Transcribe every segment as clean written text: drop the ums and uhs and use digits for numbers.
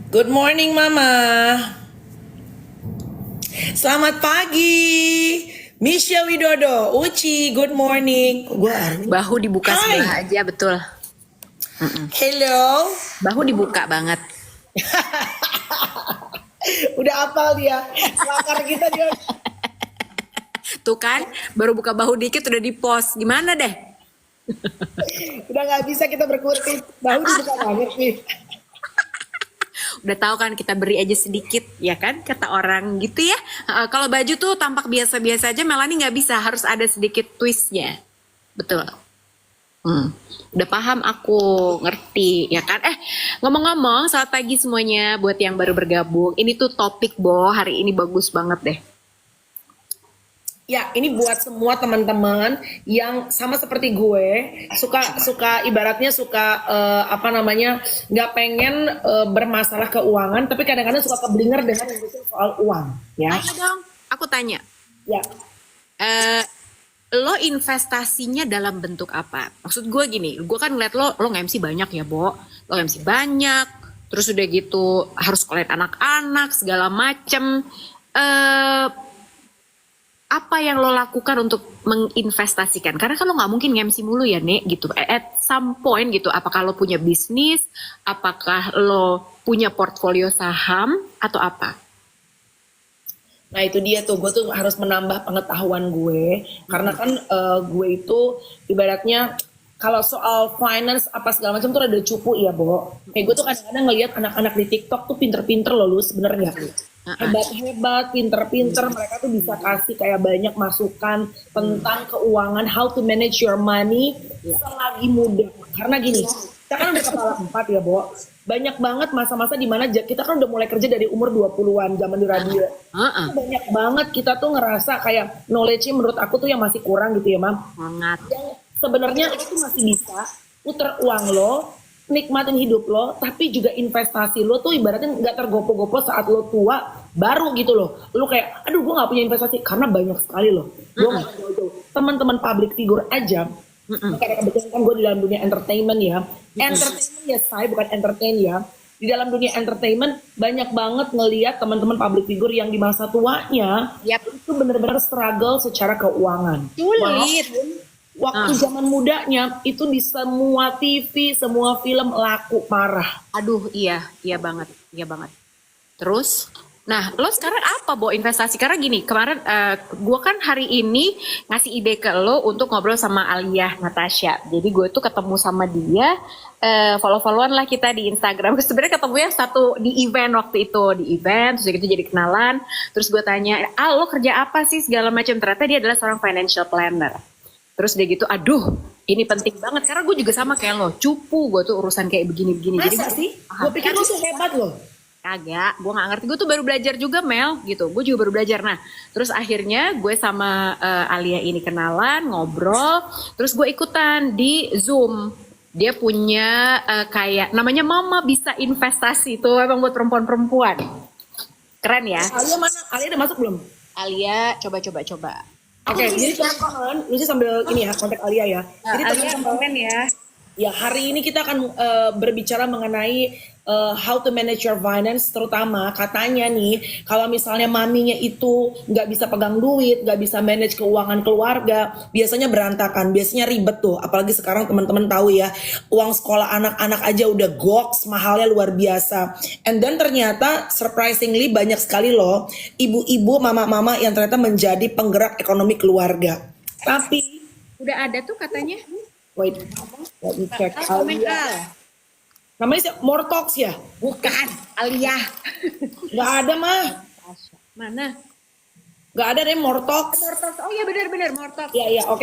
Good morning, Mama. Selamat pagi. Misha Widodo, Uci, good morning. Bahu dibuka sebelah Hai. aja, betul. Hello. Bahu dibuka banget. Udah apal dia. Selakar kita dia. Tuh kan, baru buka bahu dikit udah di post. Gimana deh? Udah nggak bisa kita berkutik. Bahu dibuka banget nih. Udah tahu kan kita beri aja sedikit, ya kan? Kata orang gitu ya. Kalau baju tuh tampak biasa-biasa aja, Melanie nggak bisa. Harus ada sedikit twistnya. Betul. Udah paham aku, ngerti, ya kan? Ngomong-ngomong, selamat pagi semuanya buat yang baru bergabung. Ini tuh topik, hari ini bagus banget deh. Ya, ini buat semua teman-teman yang sama seperti gue, suka ibaratnya suka nggak pengen bermasalah keuangan, tapi kadang-kadang suka keblinger dengan yang soal uang, ya. Ayo dong, aku tanya. Ya, Eh, lo investasinya dalam bentuk apa? Maksud gue gini, gue kan ngeliat lo nge-MC banyak ya, Bo. Lo nge-MC banyak, terus udah gitu harus sekolahin anak-anak, segala macem. Eh, apa yang lo lakukan untuk menginvestasikan? Karena kan lo nggak mungkin nge-MC mulu ya, Nek, gitu. At some point gitu, apakah lo punya bisnis? Apakah lo punya portfolio saham? Atau apa? nah itu dia tuh, gue tuh harus menambah pengetahuan gue, karena kan gue itu ibaratnya kalau soal finance apa segala macam tuh ada cupu ya, Bo. Kayak gue tuh kadang-kadang ngeliat anak-anak di TikTok tuh pinter-pinter loh lu sebenarnya. Hebat-hebat, pinter-pinter, mereka tuh bisa kasih kayak banyak masukan tentang keuangan, how to manage your money selagi muda. Karena gini, kita kan udah kepala 4 ya, Bo. Banyak banget masa-masa dimana kita kan udah mulai kerja dari umur 20-an zaman di radio. Banyak banget kita tuh ngerasa kayak knowledge-nya menurut aku tuh yang masih kurang gitu ya, Mam. Sangat. Yang sebenarnya lo tuh masih bisa puter uang lo, nikmatin hidup lo, tapi juga investasi lo tuh ibaratnya nggak tergopo-gopo saat lo tua baru gitu loh. Lo kayak, aduh gue nggak punya investasi karena banyak sekali loh. Gue nggak tahu itu. Teman-teman public figure aja. Karena kebetulan kan gue di dalam dunia entertainment ya. Entertainment ya saya bukan entertain ya. Di dalam dunia entertainment banyak banget ngeliat teman-teman public figure yang di masa tuanya itu benar-benar struggle secara keuangan. Sulit. Waktu zaman mudanya itu di semua TV, semua film laku parah. Aduh, iya banget, iya banget. Terus, nah, lo sekarang apa, Bo, investasi? Karena gini, kemarin gue kan hari ini ngasih ide ke lo untuk ngobrol sama Alia Natasha. Jadi gue tuh ketemu sama dia, follow-followan lah kita di Instagram. Sebenarnya ketemunya satu di event waktu itu, terus gitu jadi kenalan. Terus gue tanya, lo kerja apa sih segala macam? Ternyata dia adalah seorang financial planner. Terus dia gitu, aduh, ini penting banget. Karena gue juga sama kayak lo, cupu gue tuh urusan kayak begini-begini. Masa sih? Gue pikir lo tuh hebat loh. Kagak, gue gak ngerti. Gue tuh baru belajar juga, Mel, gitu. Gue juga baru belajar. Nah, terus akhirnya gue sama Alia ini kenalan, ngobrol. Terus gue ikutan di Zoom. Dia punya kayak, namanya Mama Bisa Investasi. Tuh emang buat perempuan-perempuan. Keren ya? Alia mana? Alia udah masuk belum? Alia, coba. Oke, jadi teman-teman, lu sih sambil ini ya, kontak Alia ya. Jadi Alia teman-teman, komen ya. ya hari ini kita akan berbicara mengenai how to manage your finance, terutama katanya nih kalau misalnya maminya itu nggak bisa pegang duit, nggak bisa manage keuangan keluarga, biasanya berantakan, biasanya ribet tuh. Apalagi sekarang teman-teman tahu ya, uang sekolah anak-anak aja udah goks, mahalnya luar biasa. And then ternyata surprisingly banyak sekali loh ibu-ibu, mama-mama yang ternyata menjadi penggerak ekonomi keluarga. Tapi Udah ada tuh katanya. wait, let me check. Komen Alia. Al. Namanya More Talks ya? Bukan, Alia. Nggak ada mah. Mana? Nggak ada deh More Talks. Mortos. Oh iya benar Mortos. Iya, oke.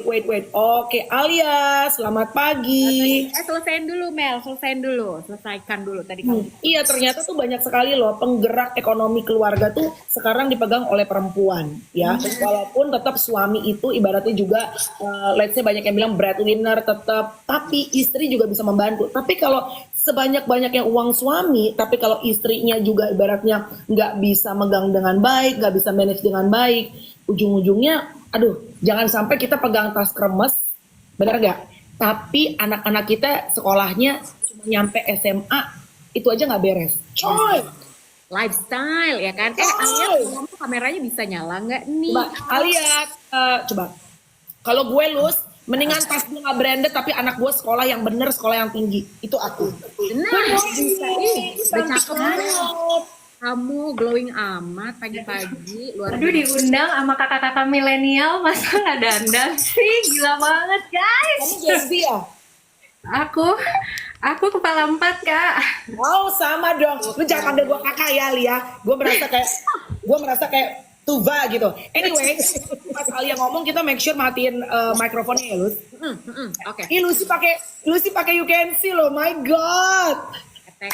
Wait. Oke, Alia, selamat pagi. Selesaiin dulu Mel, selesaikan dulu tadi kamu. Iya, ternyata tuh banyak sekali loh penggerak ekonomi keluarga tuh sekarang dipegang oleh perempuan ya. Walaupun tetap suami itu ibaratnya juga let's say banyak yang bilang breadwinner tetap, tapi istri juga bisa membantu. Tapi kalau sebanyak-banyaknya uang suami, tapi kalau istrinya juga ibaratnya nggak bisa megang dengan baik, nggak bisa manage dengan baik, ujung-ujungnya, aduh, jangan sampai kita pegang tas kremes, benar nggak? Tapi anak-anak kita sekolahnya cuma nyampe SMA, itu aja nggak beres. Coy, Lifestyle ya kan? Alia ngomong kameranya bisa nyala nggak nih? coba Alia, coba. Kalau gue Lus, mendingan tas gue nggak branded tapi anak gue sekolah yang bener, sekolah yang tinggi. Itu aku. Nah, bisa. Udah Cantik cakep banget. kamu, glowing amat pagi-pagi, luar Aduh, diundang sama kakak-kakak milenial, masa nggak dandan sih? Gila banget, guys. Kamu Gen Z ya? Aku kepala 4, Kak. Oh sama dong. Lu jangan panggil gue kakak ya Lia. Gue merasa kayak Tuva gitu. Anyway, pas Alia ngomong kita make sure matiin mikrofonnya ya Lus. Oke. Ih Lucy pakai you can see loh. My God. Ketek.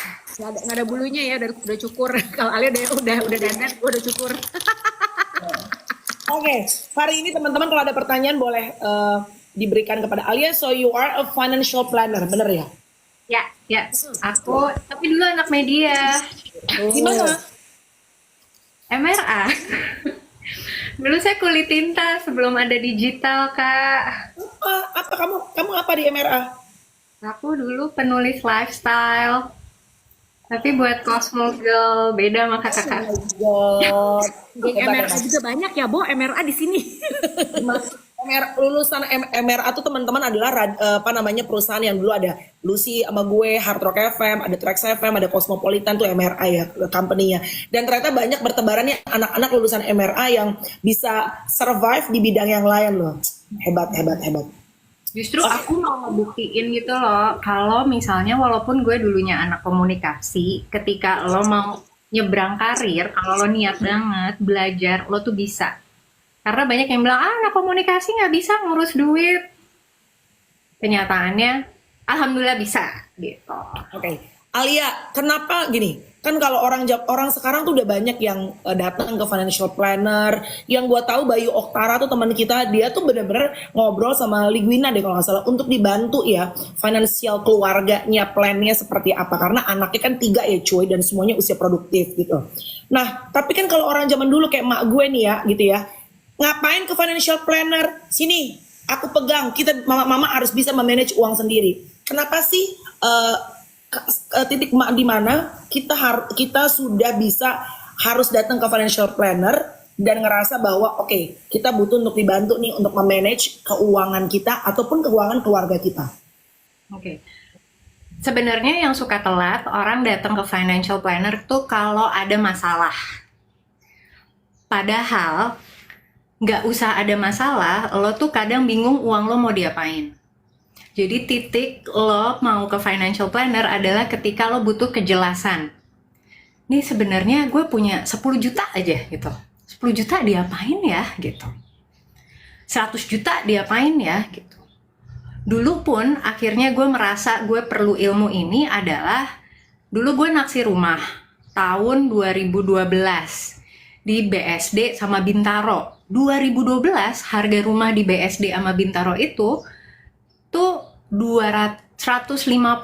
Nggak ada bulunya ya, udah cukur. Kalau Alia udah dandan, gue udah cukur. Oke, hari ini teman-teman kalau ada pertanyaan boleh diberikan kepada Alia. So you are a financial planner, bener ya? Ya. Aku, tapi dulu anak media. Gimana? MRA. Dulu saya kulit tinta sebelum ada digital, Kak. Apa kamu apa di MRA? Aku dulu penulis lifestyle. Tapi buat Cosmo Girl beda sama kakak-kakak. God. Geng MRA juga banyak ya, Bo, MRA di sini. Lulusan MRA tuh teman-teman adalah perusahaan yang dulu ada Lucy sama gue, Hard Rock FM, ada Trax FM, ada Cosmopolitan tuh MRA ya company-nya. Dan ternyata banyak bertebarannya anak-anak lulusan MRA yang bisa survive di bidang yang lain loh. Hebat. Justru aku mau ngebuktiin gitu loh, kalau misalnya walaupun gue dulunya anak komunikasi, ketika lo mau nyebrang karir, kalau lo niat banget belajar, lo tuh bisa. Karena banyak yang bilang, anak komunikasi nggak bisa ngurus duit. Kenyataannya, alhamdulillah bisa gitu. Oke. Alia, kenapa gini? Kan kalau orang sekarang tuh udah banyak yang datang ke financial planner. Yang gua tahu Bayu Oktara tuh teman kita, dia tuh bener-bener ngobrol sama Ligwina deh kalau nggak salah untuk dibantu ya financial keluarganya, plannya seperti apa. Karena anaknya kan 3 ya cuy dan semuanya usia produktif gitu. Nah, tapi kan kalau orang zaman dulu kayak mak gue nih ya gitu ya, ngapain ke financial planner? Sini, aku pegang. Kita mama harus bisa memanage uang sendiri. Kenapa sih titik di mana kita sudah bisa harus datang ke financial planner dan ngerasa bahwa oke, kita butuh untuk dibantu nih untuk memanage keuangan kita ataupun keuangan keluarga kita. Oke. Sebenarnya yang suka telat orang datang ke financial planner tuh kalau ada masalah. Padahal nggak usah ada masalah, lo tuh kadang bingung uang lo mau diapain. Jadi titik lo mau ke financial planner adalah ketika lo butuh kejelasan. Nih sebenarnya gue punya 10 juta aja gitu. 10 juta diapain ya gitu. 100 juta diapain ya gitu. Dulu pun akhirnya gue merasa gue perlu ilmu ini adalah dulu gue naksir rumah tahun 2012 di BSD sama Bintaro. 2012 harga rumah di BSD sama Bintaro itu tuh 150-200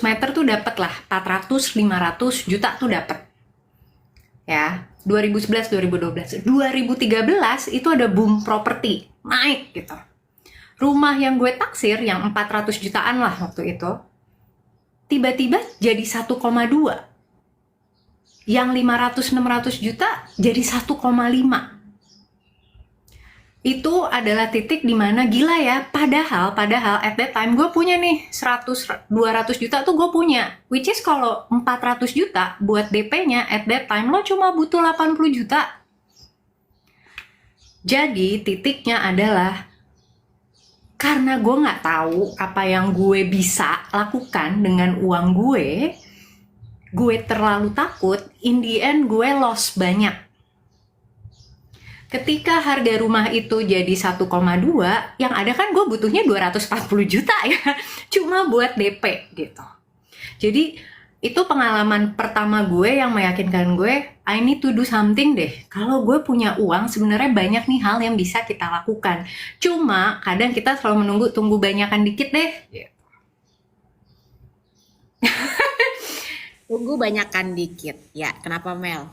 meter tuh dapat lah 400-500 juta tuh dapat ya 2011-2012 2013 itu ada boom properti naik gitu. Rumah yang gue taksir yang 400 jutaan lah waktu itu tiba-tiba jadi 1,2, yang 500-600 juta jadi 1,5. Itu adalah titik dimana gila ya, padahal at that time gue punya nih 100-200 juta tuh gue punya, which is kalau 400 juta buat DP-nya at that time lo cuma butuh 80 juta. Jadi titiknya adalah karena gue nggak tahu apa yang gue bisa lakukan dengan uang gue terlalu takut, in the end gue loss banyak. Ketika harga rumah itu jadi 1,2, yang ada kan gue butuhnya 240 juta ya, cuma buat DP gitu. Jadi itu pengalaman pertama gue yang meyakinkan gue, I need to do something deh. Kalau gue punya uang, sebenarnya banyak nih hal yang bisa kita lakukan. Cuma kadang kita selalu menunggu, tunggu banyakan dikit deh. Tunggu banyakan dikit. Ya, kenapa Mel?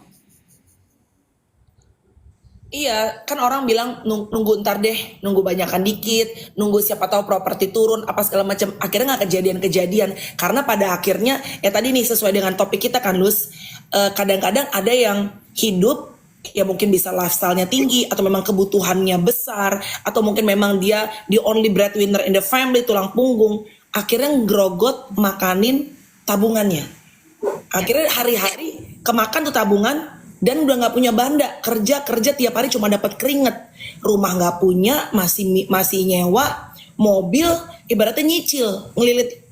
Iya, kan orang bilang nunggu ntar deh, nunggu banyakan dikit, nunggu siapa tahu properti turun, apa segala macam. Akhirnya nggak kejadian-kejadian. Karena pada akhirnya, ya tadi nih sesuai dengan topik kita kan, Lus. Kadang-kadang ada yang hidup, ya mungkin bisa lifestyle-nya tinggi, atau memang kebutuhannya besar, atau mungkin memang dia the only breadwinner in the family, tulang punggung. Akhirnya ngerogot makanin tabungannya. Akhirnya hari-hari kemakan tuh tabungan dan udah nggak punya banda, kerja tiap hari cuma dapat keringet, rumah nggak punya, masih nyewa mobil, ibaratnya nyicil, ngelilit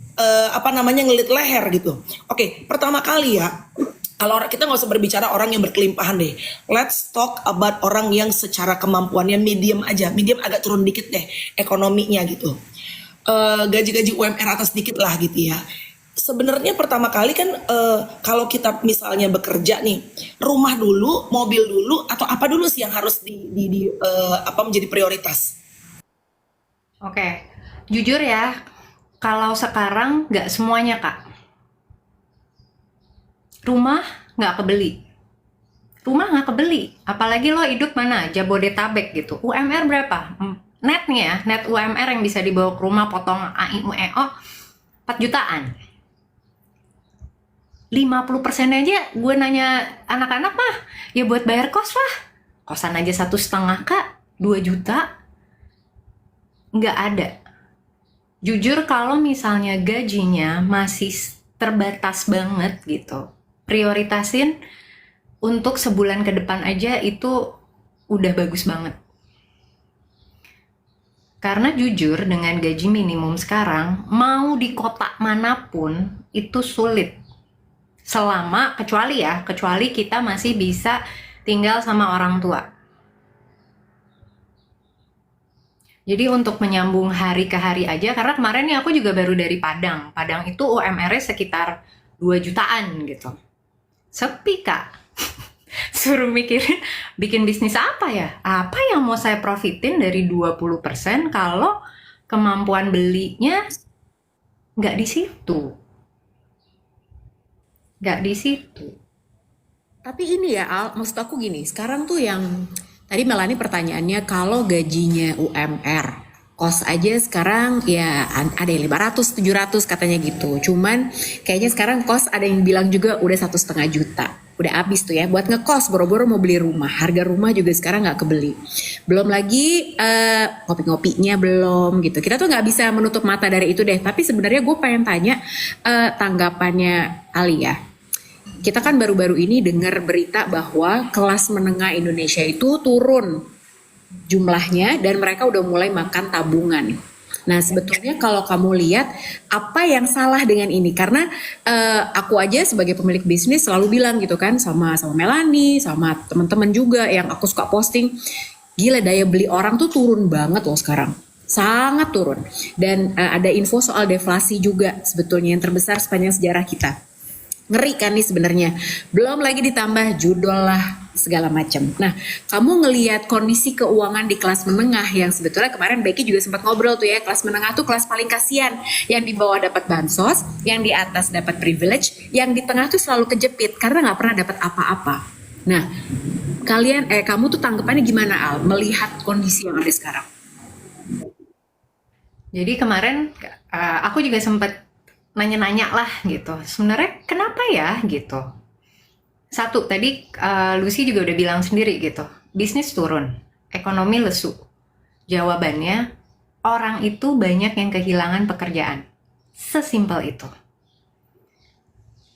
ngelilit leher gitu. Oke, pertama kali ya, kalau kita nggak usah berbicara orang yang berkelimpahan deh, let's talk about orang yang secara kemampuannya medium aja, medium agak turun dikit deh ekonominya gitu. Gaji-gaji UMR atas dikit lah gitu ya. Sebenarnya pertama kali kan kalau kita misalnya bekerja nih, rumah dulu, mobil dulu, atau apa dulu sih yang harus menjadi prioritas? Oke, jujur ya, kalau sekarang nggak semuanya Kak. Rumah nggak kebeli. Rumah nggak kebeli, apalagi lo hidup mana? Jabodetabek gitu. UMR berapa? Netnya ya, net UMR yang bisa dibawa ke rumah potong AIUEO 4 jutaan. 50% aja gue nanya anak-anak mah ya buat bayar kos lah, kosan aja 1,5 Kak, 2 juta nggak ada. Jujur kalau misalnya gajinya masih terbatas banget gitu, prioritasin untuk sebulan ke depan aja itu udah bagus banget. Karena jujur dengan gaji minimum sekarang mau di kota manapun itu sulit. Kecuali kita masih bisa tinggal sama orang tua. Jadi untuk menyambung hari ke hari aja, karena kemarin nih aku juga baru dari Padang. Padang itu UMR-nya sekitar 2 jutaan gitu. Sepi Kak. Suruh mikirin bikin bisnis apa ya? Apa yang mau saya profitin dari 20% kalau kemampuan belinya nggak di situ. Nggak di situ. Tapi ini ya Al, maksud aku gini, sekarang tuh yang tadi Melani pertanyaannya kalau gajinya UMR, kos aja sekarang ya ada yang 500, 700 katanya gitu. Cuman kayaknya sekarang kos ada yang bilang juga udah 1,5 juta. Udah habis tuh ya buat ngekos, boro-boro mau beli rumah. Harga rumah juga sekarang nggak kebeli. Belum lagi ngopi-ngopinya belum gitu. Kita tuh nggak bisa menutup mata dari itu deh. Tapi sebenarnya gue pengen tanya tanggapannya Alia. Kita kan baru-baru ini dengar berita bahwa kelas menengah Indonesia itu turun jumlahnya dan mereka udah mulai makan tabungan. Nah sebetulnya kalau kamu lihat apa yang salah dengan ini? Karena aku aja sebagai pemilik bisnis selalu bilang gitu kan sama Melani, sama teman-teman juga yang aku suka posting, gila daya beli orang tuh turun banget loh sekarang. Sangat turun. Dan ada info soal deflasi juga sebetulnya yang terbesar sepanjang sejarah kita. Ngeri kan nih sebenarnya. Belum lagi ditambah judul lah segala macam. Nah, kamu ngelihat kondisi keuangan di kelas menengah yang sebetulnya kemarin Becky juga sempat ngobrol tuh ya, kelas menengah tuh kelas paling kasihan, yang di bawah dapat bansos, yang di atas dapat privilege, yang di tengah tuh selalu kejepit karena nggak pernah dapat apa-apa. Nah, kamu tuh tanggapannya gimana Al melihat kondisi yang ada sekarang? Jadi kemarin aku juga sempat nanya-nanya lah gitu. Sebenarnya kenapa ya gitu? Satu, tadi Lucy juga udah bilang sendiri gitu. Bisnis turun, ekonomi lesu. Jawabannya, orang itu banyak yang kehilangan pekerjaan. Sesimpel itu.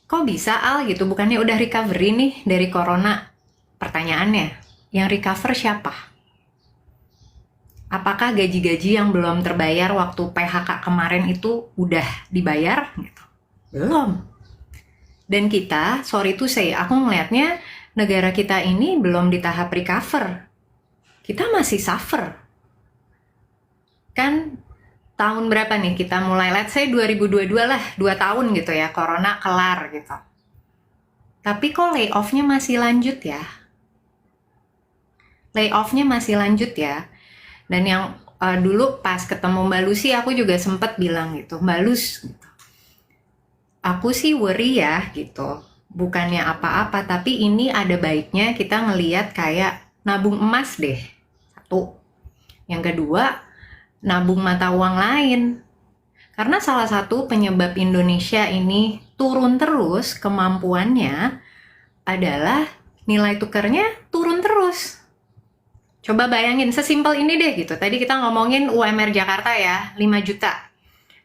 Kok bisa Al gitu? Bukannya udah recovery nih dari corona? Pertanyaannya, yang recover siapa? Apakah gaji-gaji yang belum terbayar waktu PHK kemarin itu udah dibayar? Gitu. Belum. Dan kita, sorry to say, aku ngelihatnya negara kita ini belum di tahap recover. Kita masih suffer. Kan tahun berapa nih kita mulai, let's say 2022 lah, 2 tahun gitu ya, corona kelar gitu. Tapi kok layoff-nya masih lanjut ya? Layoff-nya masih lanjut ya? Dan yang dulu pas ketemu Mbak Lucy aku juga sempat bilang gitu, Mbak Lus, gitu. Aku sih worry ya gitu, bukannya apa-apa, tapi ini ada baiknya kita ngelihat kayak nabung emas deh. Satu. Yang kedua, nabung mata uang lain. Karena salah satu penyebab Indonesia ini turun terus kemampuannya adalah nilai tukarnya turun terus. Coba bayangin, sesimpel ini deh gitu. Tadi kita ngomongin UMR Jakarta ya, 5 juta.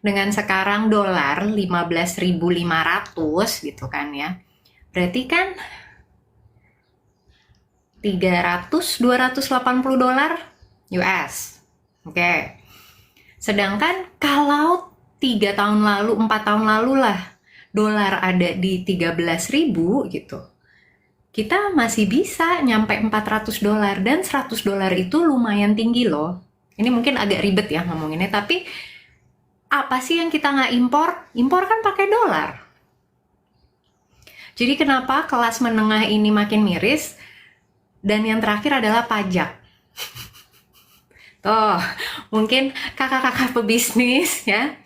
Dengan sekarang dolar 15.500 gitu kan ya. Berarti kan 280 dolar US. Oke. Sedangkan kalau 3 tahun lalu, 4 tahun lalu lah, dolar ada di 13.000 gitu. Kita masih bisa nyampe 400 dolar, dan 100 dolar itu lumayan tinggi loh. Ini mungkin agak ribet ya ngomonginnya, tapi apa sih yang kita nggak impor? Impor kan pakai dolar. Jadi kenapa kelas menengah ini makin miris? Dan yang terakhir adalah pajak. Tuh, mungkin kakak-kakak pebisnis ya.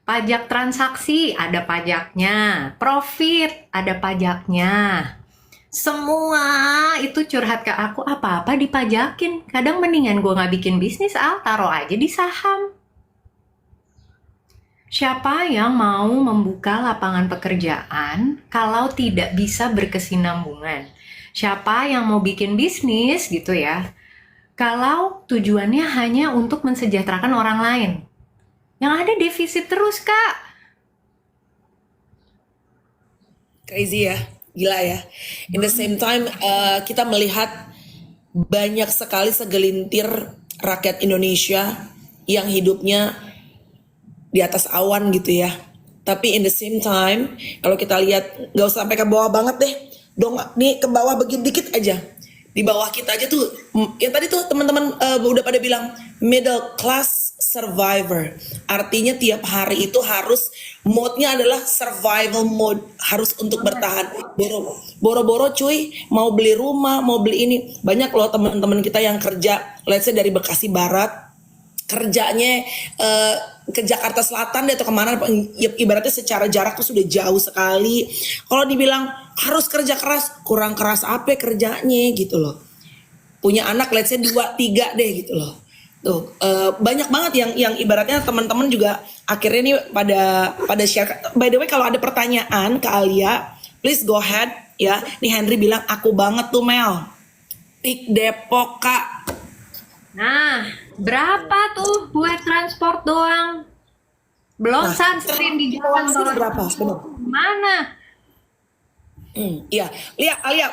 Pajak transaksi ada pajaknya, profit ada pajaknya. Semua itu curhat ke aku, apa-apa dipajakin. Kadang mendingan gue nggak bikin bisnis, taruh aja di saham. Siapa yang mau membuka lapangan pekerjaan kalau tidak bisa berkesinambungan? Siapa yang mau bikin bisnis gitu ya, kalau tujuannya hanya untuk mensejahterakan orang lain? Yang ada defisit terus, Kak. Crazy ya, gila ya. In the same time, kita melihat banyak sekali segelintir rakyat Indonesia yang hidupnya di atas awan gitu ya. Tapi in the same time, kalau kita lihat, gak usah sampai ke bawah banget deh. Dong, nih ke bawah begini dikit aja. Di bawah kita aja tuh, yang tadi tuh teman-teman udah pada bilang middle class survivor. Artinya tiap hari itu harus mode-nya adalah survival mode, harus untuk bertahan. Boro-boro cuy, mau beli rumah, mau beli ini. Banyak loh teman-teman kita yang kerja, let's say dari Bekasi Barat, kerjanya ke Jakarta Selatan deh atau kemana, ibaratnya secara jarak tuh sudah jauh sekali. Kalau dibilang harus kerja keras, kurang keras apa kerjanya gitu loh. Punya anak let's say 2-3 deh gitu loh. Tuh banyak banget yang ibaratnya teman-teman juga akhirnya nih pada share. By the way, kalau ada pertanyaan ke Alia, please go ahead ya. Nih Henry bilang aku banget tuh Mel. Pik Depok Kak. Nah, berapa tuh buat transport doang? Belum sunscreen di jalan tol. Berapa? Benar. Mana? Iya, Alia,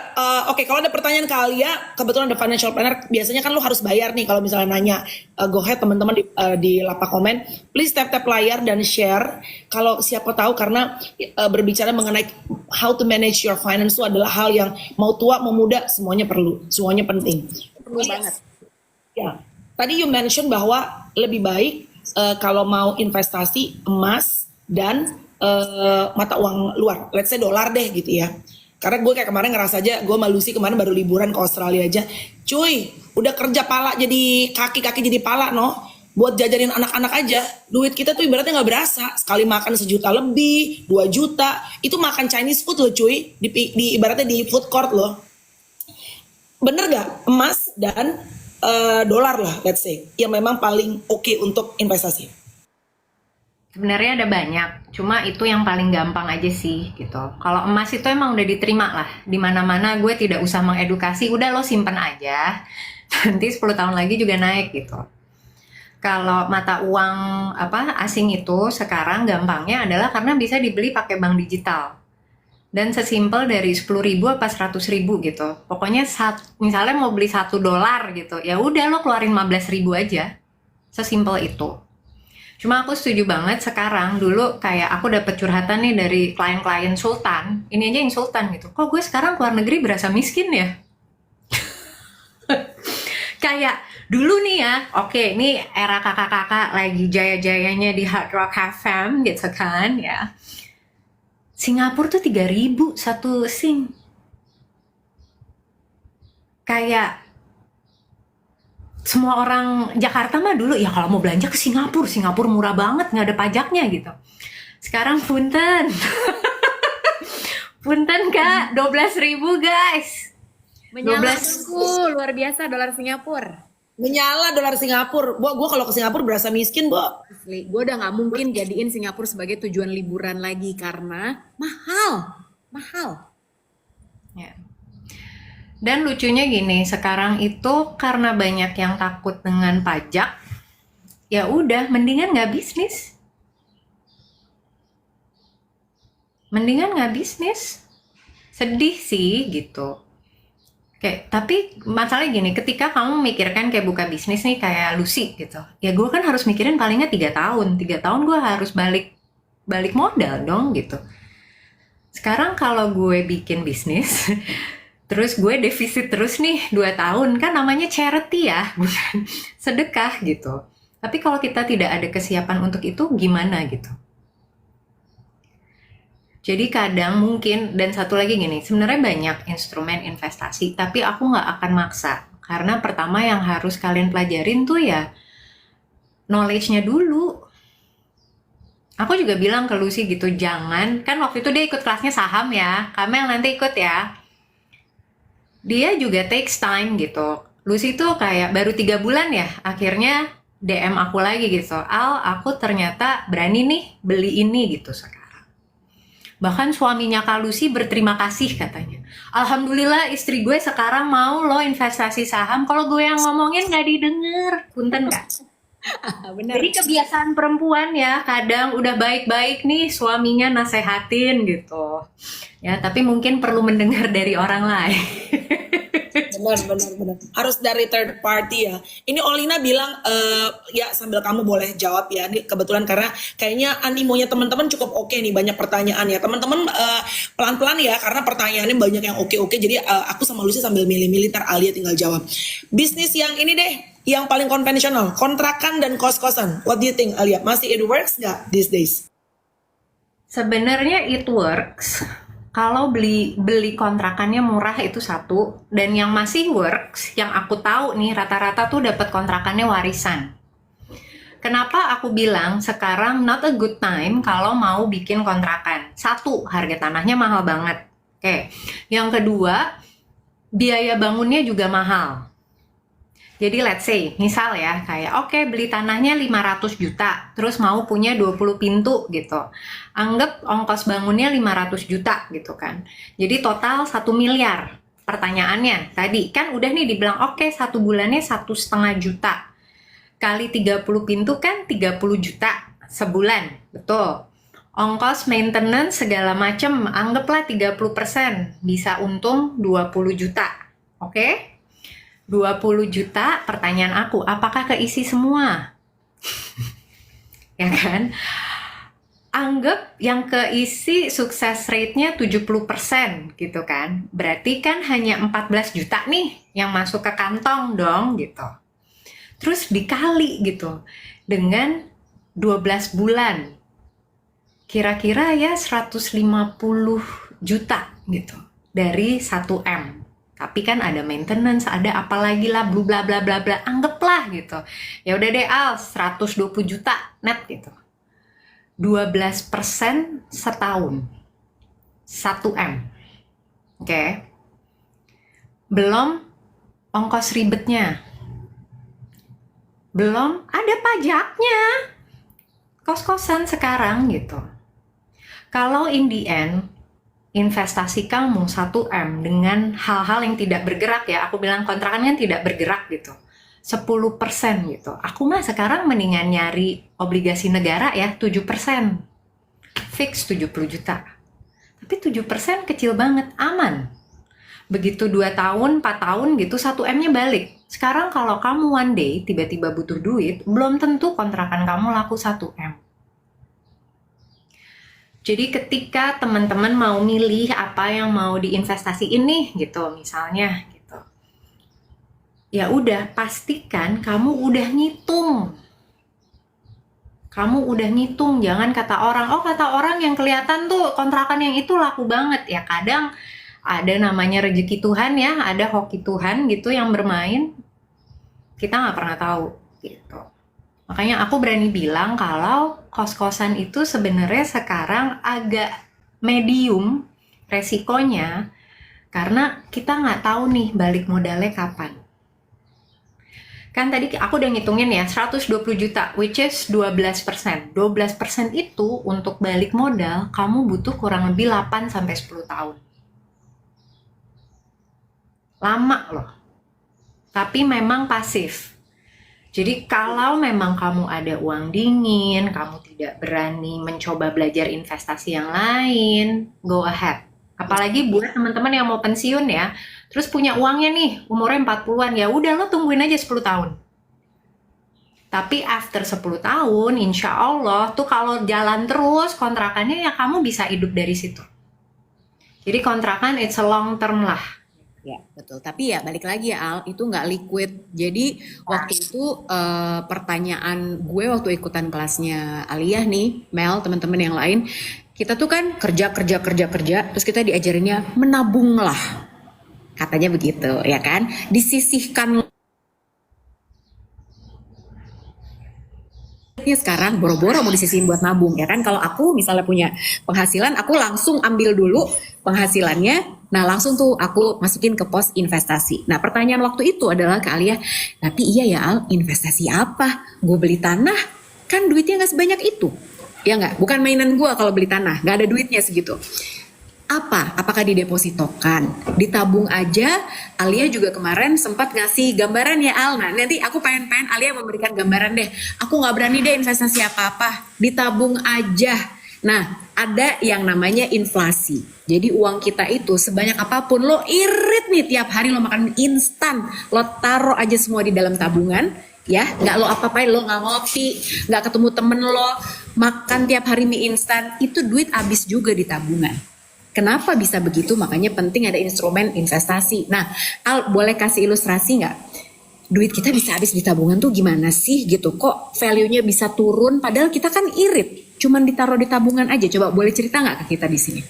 oke, kalau ada pertanyaan ke Alia, kebetulan ada financial planner, biasanya kan lu harus bayar nih kalau misalnya nanya. Go ahead teman-teman di lapak komen, please tap layar dan share. Kalau siapa tahu, karena berbicara mengenai how to manage your finance itu adalah hal yang mau tua mau muda semuanya perlu, semuanya penting. Perlu banget. Ya, tadi you mention bahwa lebih baik kalau mau investasi emas dan mata uang luar, let's say dolar deh gitu ya. Karena gue kayak kemarin ngerasa aja, gue sama Lucy kemarin baru liburan ke Australia aja. Cuy, udah kerja pala jadi kaki jadi pala buat jajanin anak-anak aja. Duit kita tuh ibaratnya gak berasa. Sekali makan 1 juta lebih, 2 juta. Itu makan Chinese food loh cuy, di ibaratnya di food court loh. Bener gak? Emas dan dolar lah let's say, yang memang paling oke untuk investasi. Sebenarnya ada banyak, cuma itu yang paling gampang aja sih gitu. Kalau emas itu emang udah diterima lah, di mana-mana. Gue tidak usah mengedukasi, udah lo simpen aja, nanti 10 tahun lagi juga naik gitu. Kalau mata uang asing itu sekarang gampangnya adalah karena bisa dibeli pakai bank digital. Dan sesimpel dari 10.000 apa 100.000 gitu. Pokoknya misalnya mau beli $1 gitu, ya udah lo keluarin 15.000 aja. Sesimpel itu. Cuma aku setuju banget sekarang. Dulu kayak aku dapet curhatan nih dari klien-klien Sultan. Ini aja yang Sultan gitu. Kok gue sekarang keluar negeri berasa miskin ya? Kayak dulu nih ya, oke, ini era kakak-kakak lagi jaya-jayanya di Hard Rock FM gitu kan ya. Singapura tuh 3.000 satu SIM. Kayak semua orang Jakarta mah dulu ya kalau mau belanja ke Singapura murah banget, nggak ada pajaknya gitu. Sekarang punten. Punten Kak, 12.000 guys. Menyala 12 dongku, luar biasa dolar Singapura. Menyala dolar Singapura. Gua kalau ke Singapura berasa miskin, Bo. Asli, gue udah nggak mungkin jadiin Singapura sebagai tujuan liburan lagi karena mahal, mahal. ya. Dan lucunya gini, sekarang itu karena banyak yang takut dengan pajak, ya udah mendingan nggak bisnis. Mendingan nggak bisnis. Sedih sih gitu. Kayak, tapi masalahnya gini, ketika kamu memikirkan kayak buka bisnis nih kayak Lucy gitu, ya gue kan harus mikirin palingnya 3 tahun. 3 tahun gue harus balik modal dong gitu. Sekarang kalau gue bikin bisnis, terus gue defisit terus nih 2 tahun, kan namanya charity ya, bukan sedekah gitu. Tapi kalau kita tidak ada kesiapan untuk itu, gimana gitu? Jadi kadang mungkin, dan satu lagi gini, sebenarnya banyak instrumen investasi, tapi aku nggak akan maksa. Karena pertama yang harus kalian pelajarin tuh ya, knowledge-nya dulu. Aku juga bilang ke Lucy gitu, jangan, kan waktu itu dia ikut kelasnya saham ya, Kamel nanti ikut ya. Dia juga takes time gitu. Lucy tuh kayak baru 3 bulan ya, akhirnya DM aku lagi gitu, Al, aku ternyata berani nih beli ini gitu sekarang. Bahkan suaminya Kak Lucy berterima kasih katanya. Alhamdulillah istri gue sekarang mau lo investasi saham. Kalau gue yang ngomongin nggak didengar. Punten nggak? Bener. Jadi kebiasaan perempuan ya, kadang udah baik-baik nih suaminya nasehatin gitu. Ya, tapi mungkin perlu mendengar dari orang lain. Benar. Harus dari third party ya. Ini Olina bilang, ya sambil kamu boleh jawab ya. Ini kebetulan karena kayaknya animonya teman-teman cukup oke nih, banyak pertanyaan ya. Teman-teman pelan-pelan ya, karena pertanyaannya banyak yang oke-oke. Jadi aku sama Lucy sambil milih-milih, ntar Alia tinggal jawab. Bisnis yang ini deh, yang paling konvensional, kontrakan dan kos-kosan. What do you think, Alia? Masih it works nggak these days? Sebenarnya it works. Kalau beli kontrakannya murah itu satu, dan yang masih works, yang aku tahu nih rata-rata tuh dapat kontrakannya warisan. Kenapa aku bilang sekarang not a good time kalau mau bikin kontrakan? Satu, harga tanahnya mahal banget. Oke. Yang kedua, biaya bangunnya juga mahal. Jadi let's say, misal ya, kayak oke, beli tanahnya 500 juta, terus mau punya 20 pintu gitu. Anggap ongkos bangunnya 500 juta gitu kan. Jadi total 1 miliar. Pertanyaannya, tadi kan udah nih dibilang oke, 1 bulannya 1,5 juta. Kali 30 pintu kan 30 juta sebulan, betul. Ongkos maintenance segala macem, anggaplah 30%, bisa untung 20 juta. Oke? 20 juta, pertanyaan aku, apakah keisi semua? Ya kan? Anggap yang keisi sukses rate-nya 70% gitu kan. Berarti kan hanya 14 juta nih yang masuk ke kantong dong gitu. Terus dikali gitu dengan 12 bulan. Kira-kira ya 150 juta gitu dari 1 M. Tapi kan ada maintenance, ada apalagi lah, bla bla bla bla, anggaplah gitu. Ya udah deh Al, 120 juta net gitu. 12% setahun. 1 M. Oke. Belum ongkos ribetnya. Belum ada pajaknya. Kos-kosan sekarang gitu. Kalau in the end investasi kamu 1 M dengan hal-hal yang tidak bergerak ya, aku bilang kontrakan kan tidak bergerak gitu, 10% gitu. Aku mah sekarang mendingan nyari obligasi negara ya, 7%. Fix 70 juta. Tapi 7% kecil banget, aman. Begitu 2 tahun, 4 tahun gitu, 1 M-nya balik. Sekarang kalau kamu one day tiba-tiba butuh duit, belum tentu kontrakan kamu laku 1 M. Jadi ketika teman-teman mau milih apa yang mau diinvestasiin nih gitu misalnya gitu. Ya udah pastikan kamu udah ngitung. Kamu udah ngitung, jangan kata orang yang kelihatan tuh kontrakan yang itu laku banget. Ya kadang ada namanya rezeki Tuhan ya, ada hoki Tuhan gitu yang bermain. Kita nggak pernah tahu gitu. Makanya aku berani bilang kalau kos-kosan itu sebenarnya sekarang agak medium resikonya Karena kita nggak tahu nih balik modalnya kapan. Kan tadi aku udah ngitungin ya, 120 juta, which is 12%. 12% itu untuk balik modal, kamu butuh kurang lebih 8-10 tahun. Lama loh. Tapi memang pasif. Jadi kalau memang kamu ada uang dingin, kamu tidak berani mencoba belajar investasi yang lain, go ahead. Apalagi buat teman-teman yang mau pensiun ya, terus punya uangnya nih, umurnya 40-an, ya udah lo tungguin aja 10 tahun. Tapi after 10 tahun, insya Allah tuh kalau jalan terus kontrakannya ya kamu bisa hidup dari situ. Jadi kontrakan it's a long term lah. Ya, betul. Tapi ya balik lagi ya Al, itu nggak liquid. Jadi waktu itu pertanyaan gue waktu ikutan kelasnya Aliyah nih, Mel, teman-teman yang lain, kita tuh kan kerja, terus kita diajarinnya menabung lah. Katanya begitu, ya kan? Disisihkan sekarang boro-boro mau disisihin buat nabung ya kan. Kalau aku misalnya punya penghasilan, aku langsung ambil dulu penghasilannya, nah langsung tuh aku masukin ke pos investasi. Nah pertanyaan waktu itu adalah ke Alia, tapi iya ya Al, investasi apa? Gue beli tanah kan duitnya nggak sebanyak itu, ya nggak? Bukan mainan gue kalau beli tanah, nggak ada duitnya segitu. Apa? Apakah didepositokan? Ditabung aja? Alia juga kemarin sempat ngasih gambaran ya Al. Nah nanti aku pengen Alia memberikan gambaran deh. Aku nggak berani deh investasi apa-apa. Ditabung aja. Nah ada yang namanya inflasi. Jadi uang kita itu sebanyak apapun lo irit nih tiap hari lo makan instan. Lo taruh aja semua di dalam tabungan. Ya, nggak lo apa-apain, lo nggak ngopi, nggak ketemu temen lo, makan tiap hari mie instan. Itu duit habis juga di tabungan. Kenapa bisa begitu? Makanya penting ada instrumen investasi. Nah, Al, boleh kasih ilustrasi nggak? Duit kita bisa habis di tabungan tuh gimana sih gitu? Kok value-nya bisa turun? Padahal kita kan irit, cuman ditaruh di tabungan aja. Coba boleh cerita nggak ke kita di sini?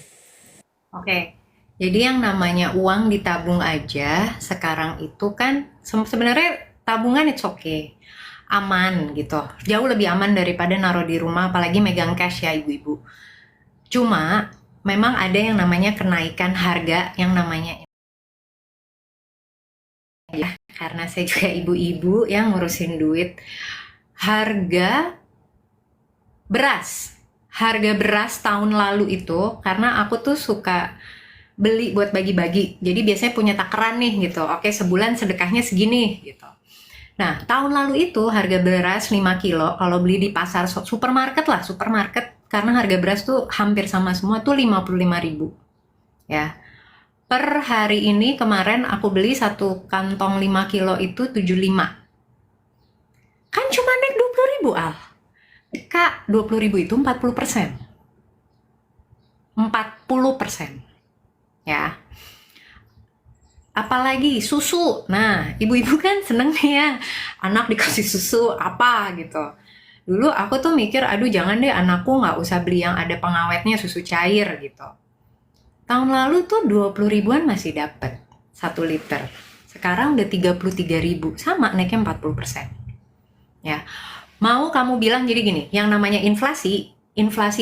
Oke, jadi yang namanya uang ditabung aja sekarang itu kan sebenarnya tabungan it's okay, aman gitu. Jauh lebih aman daripada naruh di rumah, apalagi megang cash ya ibu-ibu. Cuma memang ada yang namanya kenaikan harga yang namanya ya, karena saya juga ibu-ibu yang ngurusin duit. Harga beras tahun lalu itu, karena aku tuh suka beli buat bagi-bagi, jadi biasanya punya takaran nih gitu, oke sebulan sedekahnya segini gitu. Nah tahun lalu itu harga beras 5 kilo kalau beli di pasar supermarket, karena harga beras tuh hampir sama semua tuh 55.000 ya. Per hari ini kemarin aku beli satu kantong 5 kilo itu 75. Kan cuma naik 20.000 Al. Kak, 20.000 itu 40%. 40%. Ya. Apalagi susu. Nah, ibu-ibu kan seneng nih ya, anak dikasih susu apa gitu. Dulu aku tuh mikir, aduh jangan deh anakku nggak usah beli yang ada pengawetnya, susu cair gitu. Tahun lalu tuh 20.000-an masih dapet 1 liter. Sekarang udah 33.000, sama naiknya 40%. Ya, mau kamu bilang jadi gini, yang namanya inflasi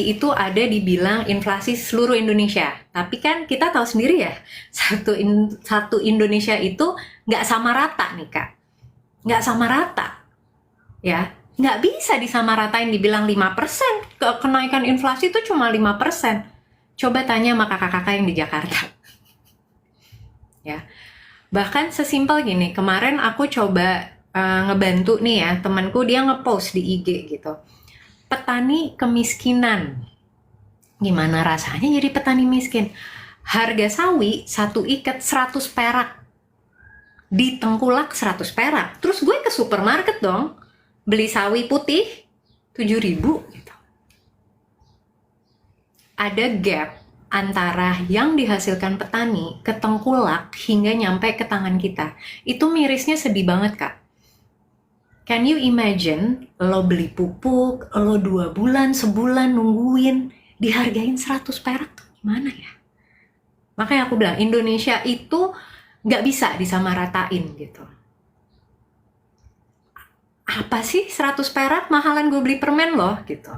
itu ada dibilang inflasi seluruh Indonesia. Tapi kan kita tahu sendiri ya, satu Indonesia itu nggak sama rata nih Kak. Nggak sama rata. Ya, nggak bisa disamaratain dibilang 5%. Kenaikan inflasi itu cuma 5%. Coba tanya sama kakak-kakak yang di Jakarta. Ya. Bahkan sesimpel gini, kemarin aku coba ngebantu nih ya, temanku dia ngepost di IG gitu. Petani kemiskinan. Gimana rasanya jadi petani miskin? Harga sawi 1 ikat 100 perak. Di Tengkulak 100 perak. Terus gue ke supermarket dong, beli sawi putih 7.000 gitu. Ada gap antara yang dihasilkan petani ke tengkulak hingga nyampe ke tangan kita. Itu mirisnya sedih banget Kak. Can you imagine lo beli pupuk, lo 2 bulan, sebulan nungguin, dihargain 100 perak tuh gimana ya? Makanya aku bilang Indonesia itu nggak bisa disamaratain gitu. Apa sih 100 perak mahalan gue beli permen loh gitu.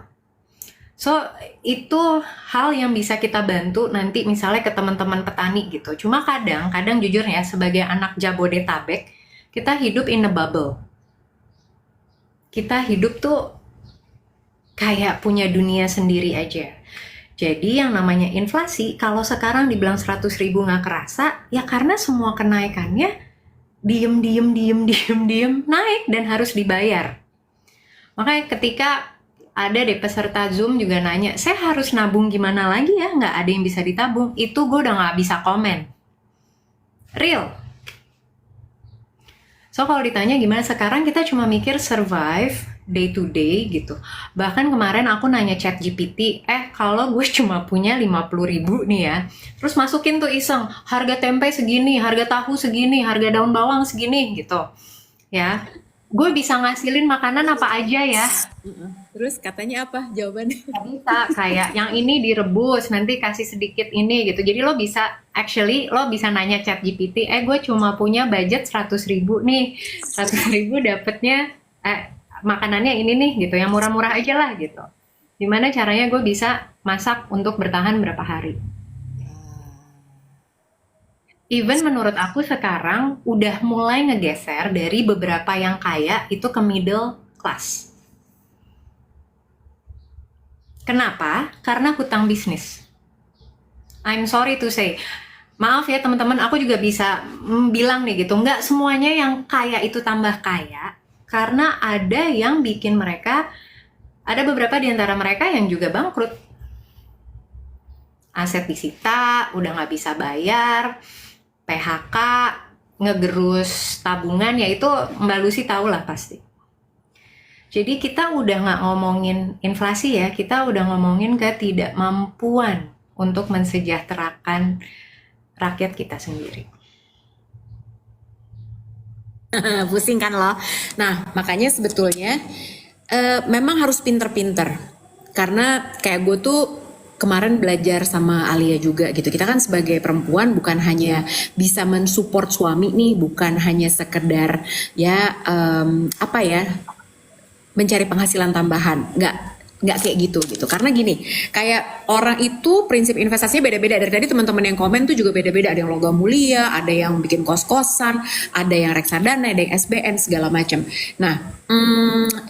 So, itu hal yang bisa kita bantu nanti misalnya ke teman-teman petani gitu. Cuma kadang jujur ya, sebagai anak Jabodetabek, kita hidup in a bubble. Kita hidup tuh kayak punya dunia sendiri aja. Jadi yang namanya inflasi, kalau sekarang dibilang 100.000 nggak kerasa, ya karena semua kenaikannya diem naik dan harus dibayar. Makanya ketika ada deh peserta Zoom juga nanya, saya harus nabung gimana lagi ya? Nggak ada yang bisa ditabung. Itu gue udah nggak bisa komen. Real. So kalau ditanya gimana sekarang, kita cuma mikir survive day to day gitu. Bahkan kemarin aku nanya ChatGPT, kalau gue cuma punya 50.000 nih ya, terus masukin tuh iseng, harga tempe segini, harga tahu segini, harga daun bawang segini gitu. Ya, gue bisa ngasilin makanan apa aja ya. Terus katanya apa jawabannya? Nggak bisa, kayak yang ini direbus, nanti kasih sedikit ini gitu. Jadi lo bisa nanya ChatGPT, gue cuma punya budget 100.000 nih, 100.000 dapetnya makanannya ini nih gitu, yang murah-murah aja lah gitu. Gimana caranya gue bisa masak untuk bertahan berapa hari? Even menurut aku sekarang udah mulai ngegeser dari beberapa yang kaya itu ke middle class. Kenapa? Karena hutang bisnis. I'm sorry to say. Maaf ya teman-teman, aku juga bisa bilang nih gitu, nggak semuanya yang kaya itu tambah kaya. Karena ada yang bikin mereka, ada beberapa di antara mereka yang juga bangkrut. Aset disita, udah nggak bisa bayar, PHK, ngegerus tabungan, ya itu Mbak Lucy tahu lah pasti. Jadi kita udah nggak ngomongin inflasi ya, kita udah ngomongin ketidakmampuan untuk mensejahterakan rakyat kita sendiri. Pusing kan lo. Nah, makanya sebetulnya memang harus pinter-pinter. Karena kayak gue tuh kemarin belajar sama Alia juga gitu. Kita kan sebagai perempuan bukan hanya bisa mensupport suami nih, bukan hanya sekedar ya mencari penghasilan tambahan. Nggak kayak gitu karena gini, kayak orang itu prinsip investasinya beda-beda. Dari tadi teman-teman yang komen tuh juga beda-beda, ada yang logam mulia, ada yang bikin kos-kosan, ada yang reksadana, ada yang SBN segala macam. Nah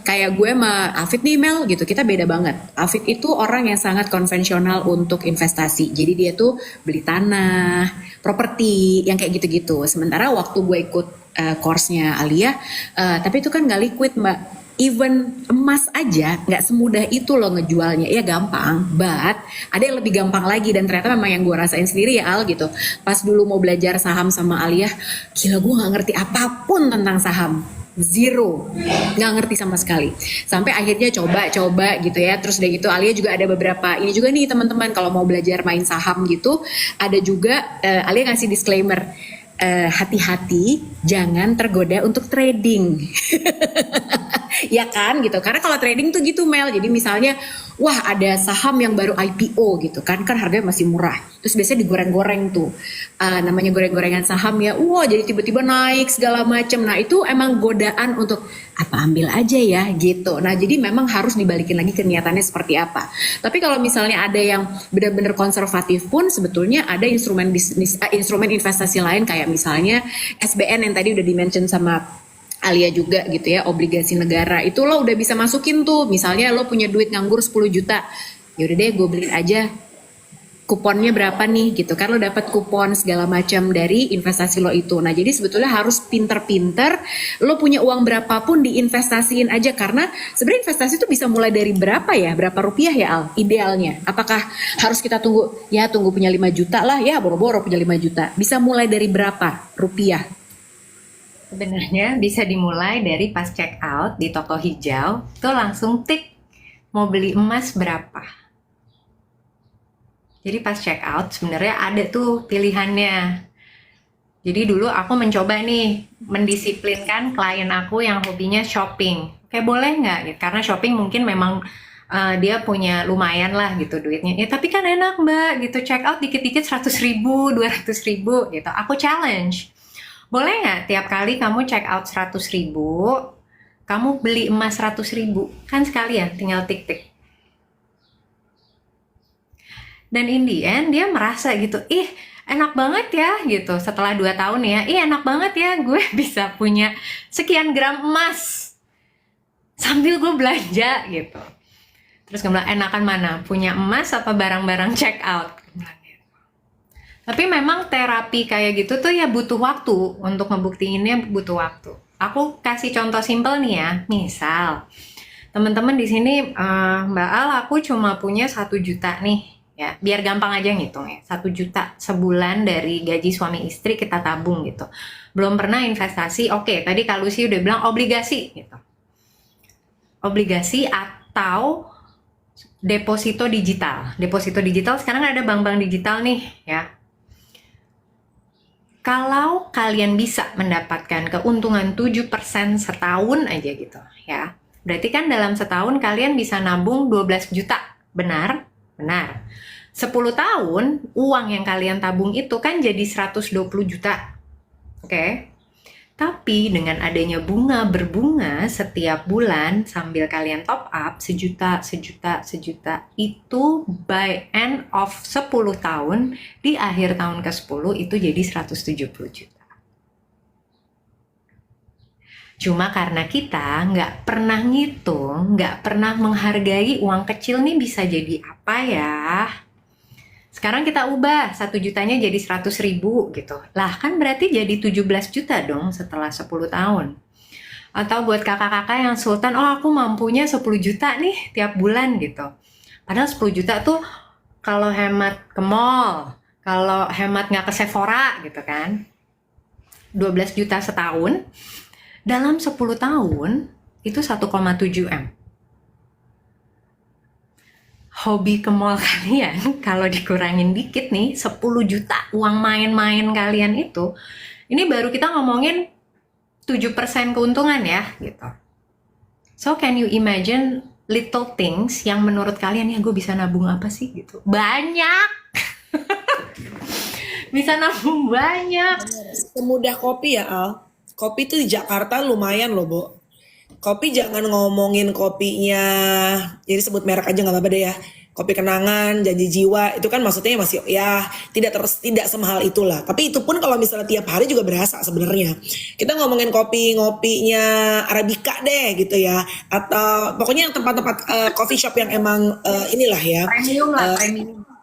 kayak gue sama Afid nih Mel gitu, kita beda banget. Afid itu orang yang sangat konvensional untuk investasi, jadi dia tuh beli tanah, properti, yang kayak gitu-gitu. Sementara waktu gue ikut course-nya Alia, tapi itu kan nggak liquid mbak. Even emas aja nggak semudah itu loh ngejualnya. Ya gampang, but ada yang lebih gampang lagi. Dan ternyata memang yang gue rasain sendiri ya Al gitu. Pas dulu mau belajar saham sama Alia, gila gue nggak ngerti apapun tentang saham. Zero, nggak ngerti sama sekali. Sampai akhirnya coba gitu ya. Terus udah gitu Alia juga ada beberapa, ini juga nih teman-teman kalau mau belajar main saham gitu, ada juga Alia ngasih disclaimer, hati-hati jangan tergoda untuk trading. Ya kan gitu, karena kalau trading tuh gitu Mel, jadi misalnya wah ada saham yang baru IPO gitu kan harganya masih murah, terus biasanya digoreng-goreng tuh, namanya goreng-gorengan saham ya, wah jadi tiba-tiba naik segala macam. Nah itu emang godaan untuk apa ambil aja ya gitu. Nah jadi memang harus dibalikin lagi ke niatannya seperti apa. Tapi kalau misalnya ada yang benar-benar konservatif pun sebetulnya ada instrumen bisnis, instrumen investasi lain kayak misalnya SBN yang tadi udah di-mention sama Alia juga gitu ya, obligasi negara itu lo udah bisa masukin tuh. Misalnya lo punya duit nganggur 10 juta, yaudah deh gue beliin aja, kuponnya berapa nih gitu kan, lo dapat kupon segala macam dari investasi lo itu. Nah jadi sebetulnya harus pinter-pinter, lo punya uang berapapun diinvestasiin aja, karena sebenarnya investasi itu bisa mulai dari berapa ya, berapa rupiah ya Al idealnya. Apakah harus kita tunggu punya 5 juta lah ya, boro-boro punya 5 juta, bisa mulai dari berapa rupiah? Sebenarnya bisa dimulai dari pas check out di toko hijau, tuh langsung tik mau beli emas berapa. Jadi pas check out sebenarnya ada tuh pilihannya. Jadi dulu aku mencoba nih mendisiplinkan klien aku yang hobinya shopping. Kayak boleh nggak? Gitu. Karena shopping mungkin memang dia punya lumayan lah gitu duitnya. Ya tapi kan enak mbak gitu, check out dikit-dikit 100.000, 200.000 gitu. Aku challenge. Boleh nggak tiap kali kamu check out 100.000, kamu beli emas 100.000? Kan sekalian tinggal tik-tik. Dan in the end dia merasa gitu, ih enak banget ya gitu. Setelah 2 tahun ya, ih enak banget ya gue bisa punya sekian gram emas sambil gue belanja gitu. Terus gue bilang, enakan mana? Punya emas apa barang-barang check out? Tapi memang terapi kayak gitu tuh ya butuh waktu. Untuk ngebuktiinnya butuh waktu. Aku kasih contoh simpel nih ya. Misal, teman-teman di sini, Mbak Al, aku cuma punya 1 juta nih. Ya, biar gampang aja ngitung ya. 1 juta sebulan dari gaji suami istri kita tabung gitu. Belum pernah investasi, oke, tadi Kak Lucy udah bilang obligasi gitu. Obligasi atau deposito digital. Deposito digital sekarang ada bank-bank digital nih ya. Kalau kalian bisa mendapatkan keuntungan 7% setahun aja gitu ya. Berarti kan dalam setahun kalian bisa nabung 12 juta. Benar? Benar. 10 tahun uang yang kalian tabung itu kan jadi 120 juta. Oke? Tapi dengan adanya bunga berbunga setiap bulan sambil kalian top up sejuta, itu by end of 10 tahun, di akhir tahun ke-10 itu jadi 170 juta. Cuma karena kita nggak pernah ngitung, nggak pernah menghargai uang kecil nih bisa jadi apa ya. Sekarang kita ubah 1 jutanya jadi 100 ribu gitu. Lah kan berarti jadi 17 juta dong setelah 10 tahun. Atau buat kakak-kakak yang sultan, oh aku mampunya 10 juta nih tiap bulan gitu. Padahal 10 juta tuh kalau hemat ke mall, kalau hemat nggak ke Sephora gitu kan. 12 juta setahun, dalam 10 tahun itu 1,7 M. Hobi ke mall kalian kalau dikurangin dikit nih 10 juta uang main-main kalian itu, ini baru kita ngomongin 7% keuntungan ya gitu. So can you imagine little things yang menurut kalian ya gue bisa nabung apa sih gitu? Banyak. Bisa nabung banyak. Semudah kopi ya Al. Kopi tuh di Jakarta lumayan loh Bo. Kopi jangan ngomongin kopinya, jadi sebut merek aja nggak apa-apa deh ya. Kopi kenangan, janji jiwa, itu kan maksudnya masih ya tidak semahal itulah. Tapi itu pun kalau misalnya tiap hari juga berasa sebenarnya. Kita ngomongin ngopinya Arabica deh gitu ya, atau pokoknya yang tempat-tempat coffee shop yang emang inilah ya. Premium lah,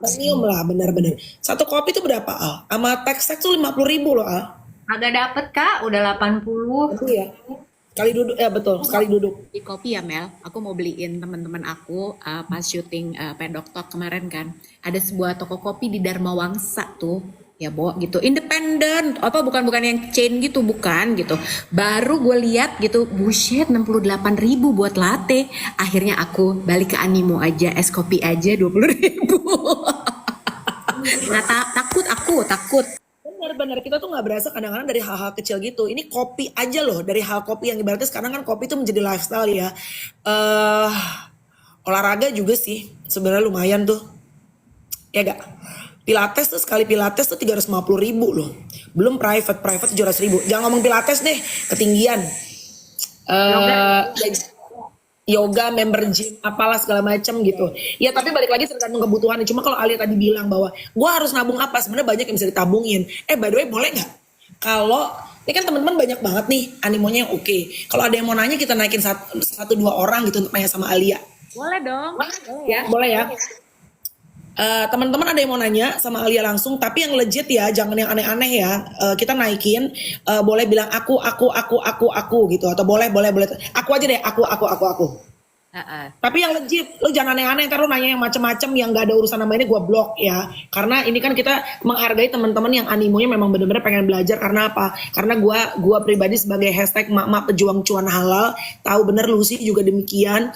Premium lah, benar-benar. Satu kopi itu berapa Al? Sama teks tuh 50.000 loh Al. Agak dapet Kak, udah 80. Itu ya. Sekali duduk, ya betul, sekali duduk. Di kopi ya Mel, aku mau beliin teman-teman aku pas syuting Pedok Talk kemarin kan. Ada sebuah toko kopi di Dharma Wangsa tuh, ya Bo gitu. Independen, apa bukan yang chain gitu, bukan gitu. Baru gue lihat gitu, buset 68.000 buat latte. Akhirnya aku balik ke Animo aja, es kopi aja 20.000. Nah, takut. Benar-benar kita tuh nggak berasa kadang-kadang dari hal-hal kecil gitu. Ini kopi aja loh, dari hal kopi yang ibaratnya sekarang kan kopi itu menjadi lifestyle ya. Olahraga juga sih sebenarnya lumayan tuh, ya gak? Pilates tuh sekali pilates tuh 350.000 loh. Belum private 700.000. Jangan ngomong pilates deh, ketinggian. Yoga, member gym, apalah segala macam gitu. Ya tapi balik lagi tergantung kebutuhan. Cuma kalau Alia tadi bilang bahwa gue harus nabung apa, sebenarnya banyak yang bisa ditabungin. By the way boleh nggak? Kalau ini kan teman-teman banyak banget nih animonya yang oke. Kalau ada yang mau nanya kita naikin 1-2 orang gitu untuk nanya sama Alia. Boleh dong. Ya boleh ya. Teman-teman ada yang mau nanya sama Alia langsung, tapi yang legit ya, jangan yang aneh-aneh ya. Kita naikin, boleh bilang aku gitu, atau boleh aku aja deh, aku. Tapi yang legit, lu jangan aneh-aneh, ntar lu nanya yang macam-macam yang gak ada urusan sama ini, gue blok ya. Karena ini kan kita menghargai teman-teman yang animonya memang benar-benar pengen belajar. Karena apa? Karena gue pribadi sebagai hashtag mak-mak pejuang cuan halal, tahu bener Lucy juga demikian.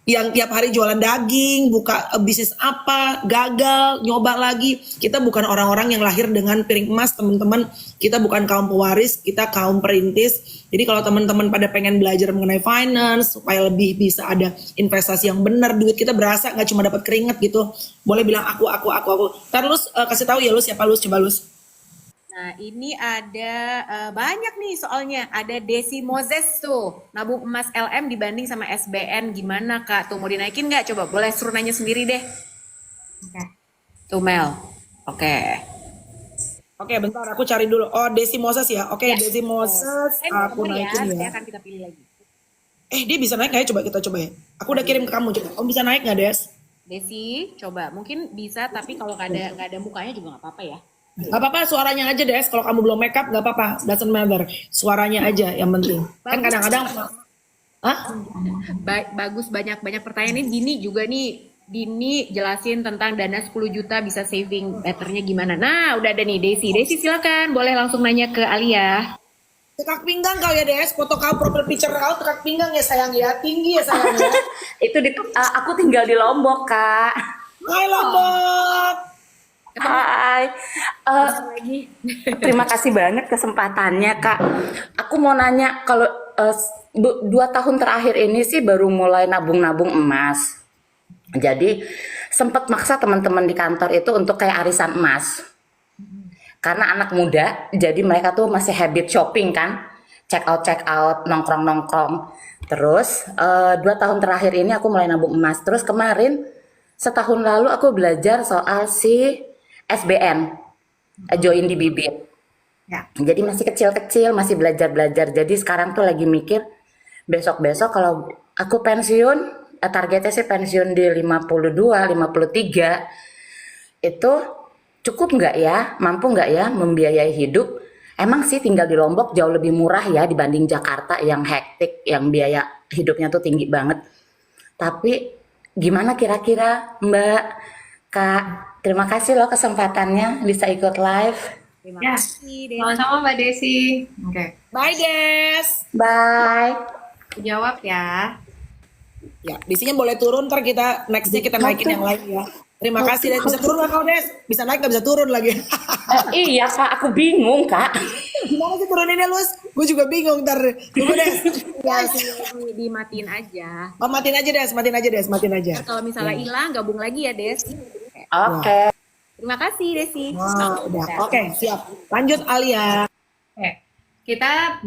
Yang tiap hari jualan daging, buka bisnis apa, gagal, nyoba lagi. Kita bukan orang-orang yang lahir dengan piring emas, teman-teman. Kita bukan kaum pewaris, kita kaum perintis. Jadi kalau teman-teman pada pengen belajar mengenai finance, supaya lebih bisa ada investasi yang benar, duit kita berasa nggak cuma dapat keringet gitu. Boleh bilang aku. Ntar Lus kasih tahu ya Lus, siapa Lus, coba Lus. Nah ini ada banyak nih soalnya. Ada Desi Moses tuh, nabung emas LM dibanding sama SBN gimana Kak? Tuh mau dinaikin nggak? Coba boleh suruh nanya sendiri deh. Okay. Tuh Mel. Oke. Oke, bentar aku cari dulu. Oh, Desi Moses ya. Oke, Ya. Desi Moses Saya minta aku nomor ya, naikin nanti ya. akan kita pilih lagi. Dia bisa naik nggak ya? Coba kita coba ya. Aku udah kirim ke kamu coba. Kamu bisa naik nggak, Des? Desi, coba. Mungkin bisa, tapi kalau nggak ada mukanya juga nggak apa-apa ya. Gak apa-apa, suaranya aja, Des. Kalau kamu belum make up nggak apa-apa. Doesn't matter. Suaranya aja yang penting. Kan kadang-kadang Hah? Bagus, banyak pertanyaan ini. Dini juga nih. Dini jelasin tentang dana 10 juta bisa saving betternya gimana. Nah, udah ada nih Desi. Desi silakan, boleh langsung nanya ke Alia. Tekak pinggang kau ya, Des. Foto kau profile picture kau tekak pinggang ya sayang ya. Tinggi ya sayang ya. Itu aku tinggal di Lombok, Kak. Hai Lombok. Hai. Lagi. Terima kasih banget kesempatannya, Kak. Aku mau nanya, kalau 2 tahun terakhir ini sih baru mulai nabung-nabung emas. Jadi sempat maksa teman-teman di kantor itu untuk kayak arisan emas. Karena anak muda, jadi mereka tuh masih habit shopping kan, check out, nongkrong. Terus 2 tahun terakhir ini aku mulai nabung emas. Terus kemarin setahun lalu aku belajar soal si SBN, join di bibit. Ya. Jadi masih kecil-kecil, masih belajar. Jadi sekarang tuh lagi mikir besok-besok kalau aku pensiun, targetnya sih pensiun di 52, 53, itu cukup nggak ya, mampu nggak ya membiayai hidup? Emang sih tinggal di Lombok jauh lebih murah ya dibanding Jakarta yang hektik, yang biaya hidupnya tuh tinggi banget. Tapi gimana kira-kira Mbak, Kak? Terima kasih loh kesempatannya bisa ikut live. Terima Ya, kasih Desi. sama-sama Mbak Desi. Oke, Bye, Des. Bye. aku jawab ya. Ya, Desinya boleh turun, ntar kita nextnya kita naikin yang lain ya. Terima kasih, Des. Bisa turun nggak kau, Des? Bisa naik nggak bisa turun lagi. Iya Kak, aku bingung Kak. Gimana sih turuninnya, Lus? Gue juga bingung, ntar. Tunggu, Des. Ya, dimatiin aja. Oh, matiin aja, Des. Matiin aja. Kalau misalnya hilang, gabung lagi ya Des. Oke. Terima kasih Desi. Wah, udah. Oke, siap. Lanjut, Alia. Oke, kita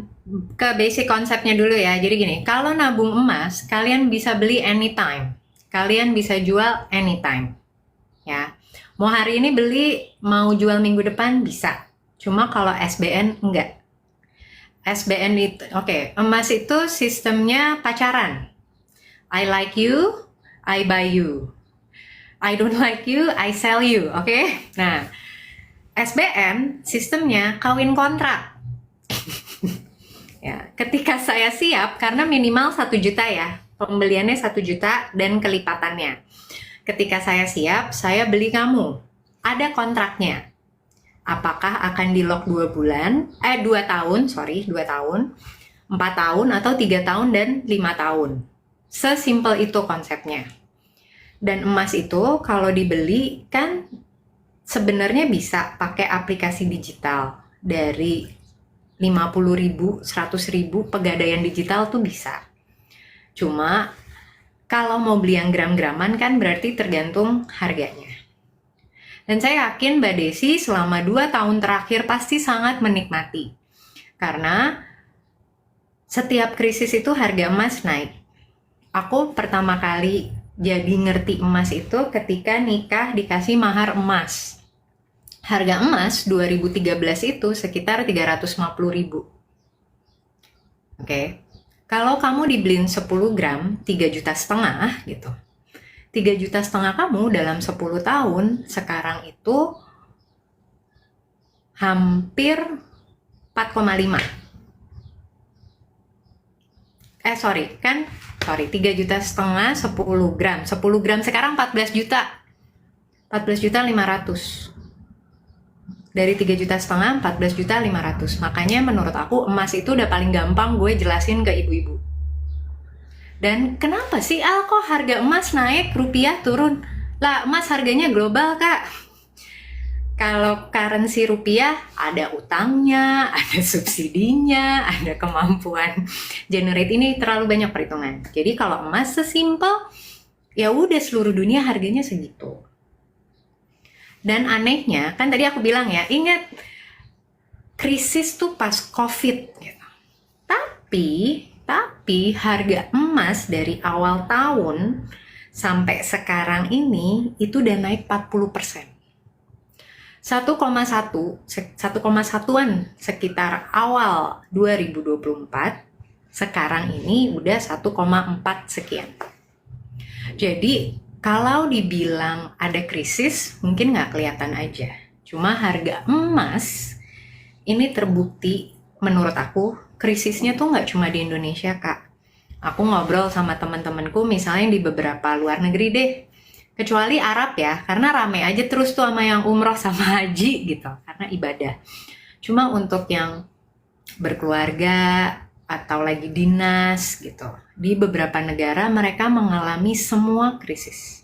ke basic konsepnya dulu ya. Jadi gini, kalau nabung emas, kalian bisa beli anytime. Kalian bisa jual anytime. Ya. Mau hari ini beli, mau jual minggu depan bisa. Cuma kalau SBN enggak. SBN itu, oke, emas itu sistemnya pacaran. I like you, I buy you. I don't like you, I sell you, oke? Nah, SBN sistemnya kawin kontrak. Ya, ketika saya siap, karena minimal 1 juta ya, pembeliannya 1 juta dan kelipatannya. Ketika saya siap, saya beli kamu. Ada kontraknya. Apakah akan di lock 2 tahun, 4 tahun, atau 3 tahun dan 5 tahun. Sesimpel itu konsepnya. Dan emas itu kalau dibeli kan sebenarnya bisa pakai aplikasi digital dari 50.000, 100.000 pegadaian digital tuh bisa. Cuma kalau mau beli yang gram-graman kan berarti tergantung harganya. Dan saya yakin Mbak Desi selama 2 tahun terakhir pasti sangat menikmati. Karena setiap krisis itu harga emas naik. Aku pertama kali jadi ngerti emas itu ketika nikah dikasih mahar emas. Harga emas 2013 itu sekitar 350.000. Oke. Kalau kamu dibeliin 10 gram, 3,5 juta gitu. 3,5 juta kamu dalam 10 tahun, sekarang itu hampir 4,5. 3,5 juta 10 gram. 10 gram sekarang 14 juta. 14 juta 500. Dari 3,5 juta 14 juta 500. Makanya menurut aku emas itu udah paling gampang gue jelasin ke ibu-ibu. Dan kenapa sih kok harga emas naik, rupiah turun? Lah emas harganya global Kak. Kalau currency rupiah ada utangnya, ada subsidinya, ada kemampuan generate, ini terlalu banyak perhitungan. Jadi kalau emas sesimpel ya udah seluruh dunia harganya segitu. Dan anehnya, kan tadi aku bilang ya, ingat krisis tuh pas COVID gitu. Tapi harga emas dari awal tahun sampai sekarang ini itu udah naik 40%. 1,1an sekitar awal 2024, sekarang ini udah 1,4 sekian. Jadi kalau dibilang ada krisis mungkin nggak kelihatan aja. Cuma harga emas ini terbukti menurut aku krisisnya tuh nggak cuma di Indonesia, Kak. Aku ngobrol sama teman-temanku misalnya di beberapa luar negeri deh. Kecuali Arab ya, karena rame aja terus tuh sama yang umroh sama haji gitu, karena ibadah. Cuma untuk yang berkeluarga atau lagi dinas gitu, di beberapa negara mereka mengalami semua krisis.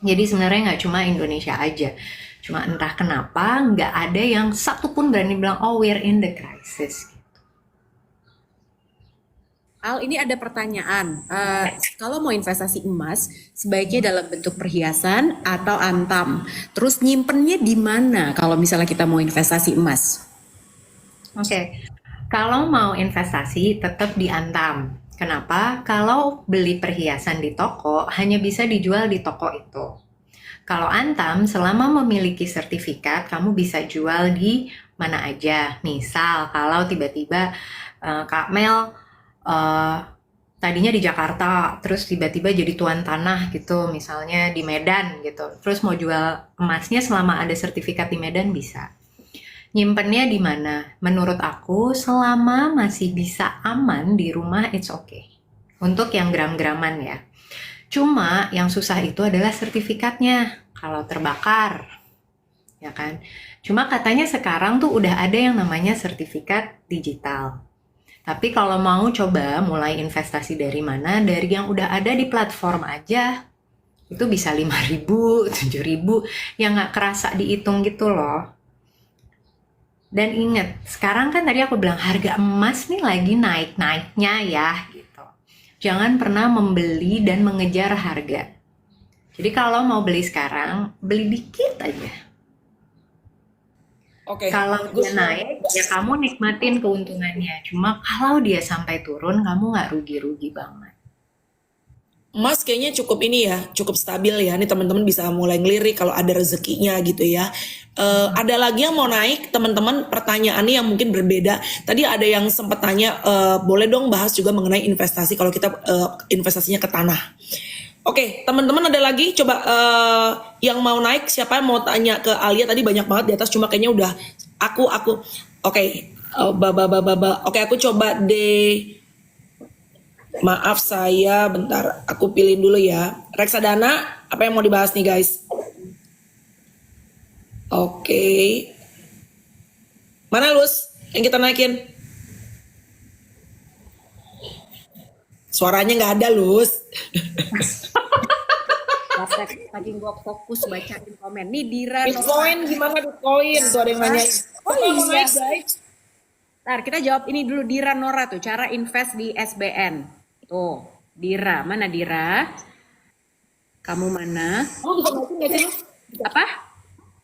Jadi sebenarnya nggak cuma Indonesia aja, cuma entah kenapa nggak ada yang satupun berani bilang, oh we're in the crisis. Al, ini ada pertanyaan. Kalau mau investasi emas, sebaiknya dalam bentuk perhiasan atau antam. Terus nyimpennya di mana kalau misalnya kita mau investasi emas? Oke, kalau mau investasi tetap di antam. Kenapa? Kalau beli perhiasan di toko, hanya bisa dijual di toko itu. Kalau antam, selama memiliki sertifikat, kamu bisa jual di mana aja. Misal, kalau tiba-tiba Kak Mel tadinya di Jakarta, terus tiba-tiba jadi tuan tanah gitu, misalnya di Medan gitu. Terus mau jual emasnya selama ada sertifikat di Medan bisa. Nyimpennya di mana? Menurut aku selama masih bisa aman di rumah it's okay. Untuk yang gram-graman ya. Cuma yang susah itu adalah sertifikatnya. Kalau terbakar, ya kan? Cuma katanya sekarang tuh udah ada yang namanya sertifikat digital. Tapi kalau mau coba mulai investasi dari mana? Dari yang udah ada di platform aja. Itu bisa 5.000, 7.000 yang nggak kerasa dihitung gitu loh. Dan inget, sekarang kan tadi aku bilang harga emas nih lagi naik-naiknya ya gitu. Jangan pernah membeli dan mengejar harga. Jadi kalau mau beli sekarang, beli dikit aja. Oke. Kalau dia naik, ya kamu nikmatin keuntungannya. Cuma kalau dia sampai turun, kamu nggak rugi-rugi banget. Emas kayaknya cukup ini ya, cukup stabil ya. Ini teman-teman bisa mulai ngelirik kalau ada rezekinya gitu ya. Ada lagi yang mau naik, teman-teman, pertanyaannya yang mungkin berbeda. Tadi ada yang sempat tanya, boleh dong bahas juga mengenai investasi kalau kita investasinya ke tanah. Oke, teman-teman ada lagi coba yang mau naik, siapa yang mau tanya ke Alia? Tadi banyak banget di atas, cuma kayaknya udah aku oke. Oke, aku coba deh. Maaf saya bentar, aku pilih dulu ya. Reksadana, apa yang mau dibahas nih guys? Oke. Mana Lus yang kita naikin? Suaranya nggak ada Lus. Lagi gue fokus bacain komen. Nih Dira. Bitcoin gimana Bitcoin? Tuh ada yang nanya. Oh Mau iya. naik, guys? Ntar kita jawab ini dulu Dira Nora tuh. Cara invest di SBN. Tuh. Dira. Mana Dira? Kamu mana? Kamu bisa naikin nggak sih? Apa?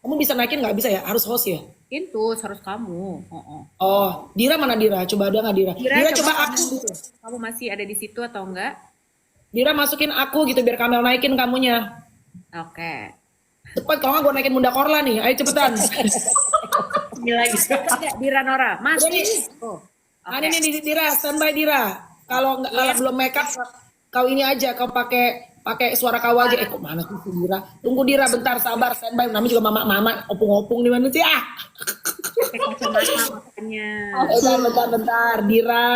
Kamu bisa naikin nggak? Bisa ya? Harus host ya? Itu harus kamu. Oh, Dira mana Dira? Coba ada nggak Dira? Dira coba aku. Kamu masih ada di situ atau enggak? Dira masukin aku gitu biar Kamel naikin kamunya. Oke. Cepat kalau nggak gue naikin Bunda Korla nih. Ayo cepetan. Gila gitu. Dira Nora, masih. Udah nih. Tuh. Ini nih Dira, standby Dira. Kalau belum make up, kau ini aja, kau pakai suara kau aja. Kok mana sih Dira? Tunggu Dira bentar, sabar, standby. Namanya juga mama, opung-opung di mana sih? Kacamata makanya. Bentar, Dira.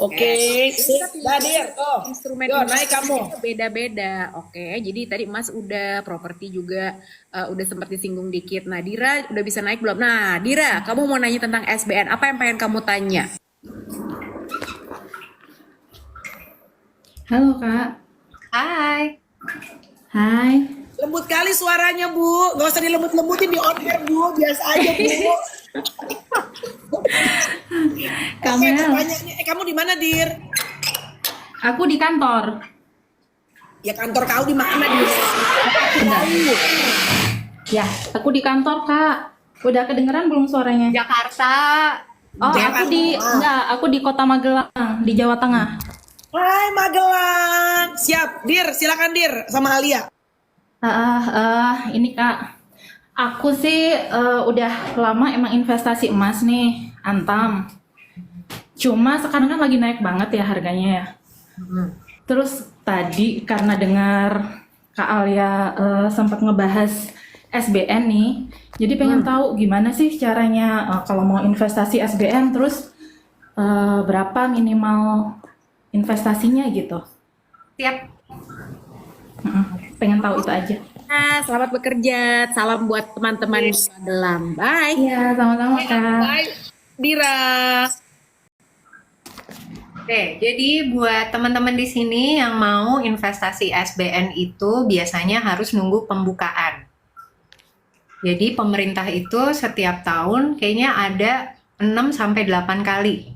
Oke. Dah Dir, Instrumen Yo, naik kamu. itu beda-beda. Oke, jadi tadi emas udah, properti juga udah sempat disinggung dikit. Nah, Dira udah bisa naik belum? Nah, Dira, kamu mau nanya tentang SBN. Apa yang pengen kamu tanya? Halo Kak. Hai. Hai. Lembut kali suaranya Bu. Gak usah dilembut-lembutin di on air Bu. Biasa aja Bu. Oke, Kamel. pertanyaannya, kamu di mana Dir? Aku di kantor. Ya kantor kau di mana Dir? Ya, aku di kantor Kak. Udah kedengeran belum suaranya? Jakarta. Oh, aku di Kota Magelang, di Jawa Tengah. Hai Magelang. Siap, Dir, silakan Dir sama Alia. Ini Kak. Aku sih udah lama emang investasi emas nih, Antam. Cuma sekarang kan lagi naik banget ya harganya ya. Terus tadi karena dengar Kak Alia sempat ngebahas SBN nih, jadi pengen tahu gimana sih caranya kalau mau investasi SBN, terus berapa minimal investasinya gitu. Siap. Pengen tahu itu aja. Nah, selamat bekerja. Salam buat teman-teman di Magelang. Bye. Iya, sama-sama Kak. Bye, Dira. Oke, jadi buat teman-teman di sini yang mau investasi SBN itu biasanya harus nunggu pembukaan. Jadi pemerintah itu setiap tahun kayaknya ada 6 sampai 8 kali.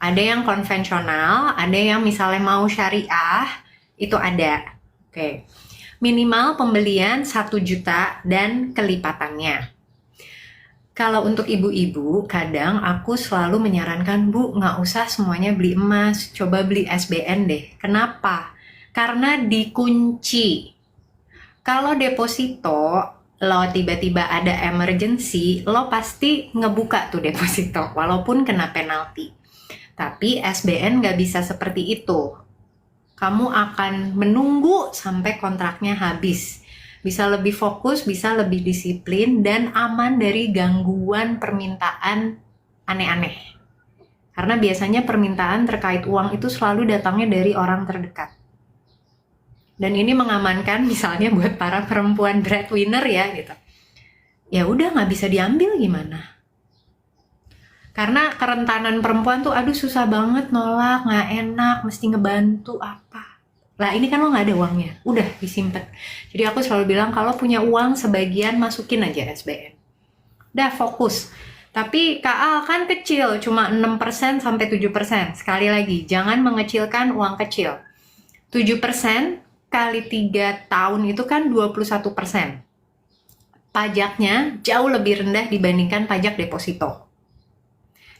Ada yang konvensional, ada yang misalnya mau syariah, itu ada. Oke. Minimal pembelian 1 juta dan kelipatannya. Kalau untuk ibu-ibu, kadang aku selalu menyarankan, Bu, nggak usah semuanya beli emas, coba beli SBN deh. Kenapa? Karena dikunci. Kalau deposito, lo tiba-tiba ada emergency, lo pasti ngebuka tuh deposito, walaupun kena penalti. Tapi SBN nggak bisa seperti itu. Kamu akan menunggu sampai kontraknya habis. Bisa lebih fokus, bisa lebih disiplin, dan aman dari gangguan permintaan aneh-aneh. Karena biasanya permintaan terkait uang itu selalu datangnya dari orang terdekat. Dan ini mengamankan misalnya buat para perempuan breadwinner ya gitu. Ya udah nggak bisa diambil gimana? Karena kerentanan perempuan tuh aduh susah banget nolak, nggak enak, mesti ngebantu apa. Lah ini kan lo nggak ada uangnya, udah disimpan. Jadi aku selalu bilang kalau punya uang sebagian masukin aja SBN. Udah fokus. Tapi KA kan kecil, cuma 6% sampai 7%. Sekali lagi, jangan mengecilkan uang kecil. 7% kali 3 tahun itu kan 21%. Pajaknya jauh lebih rendah dibandingkan pajak deposito.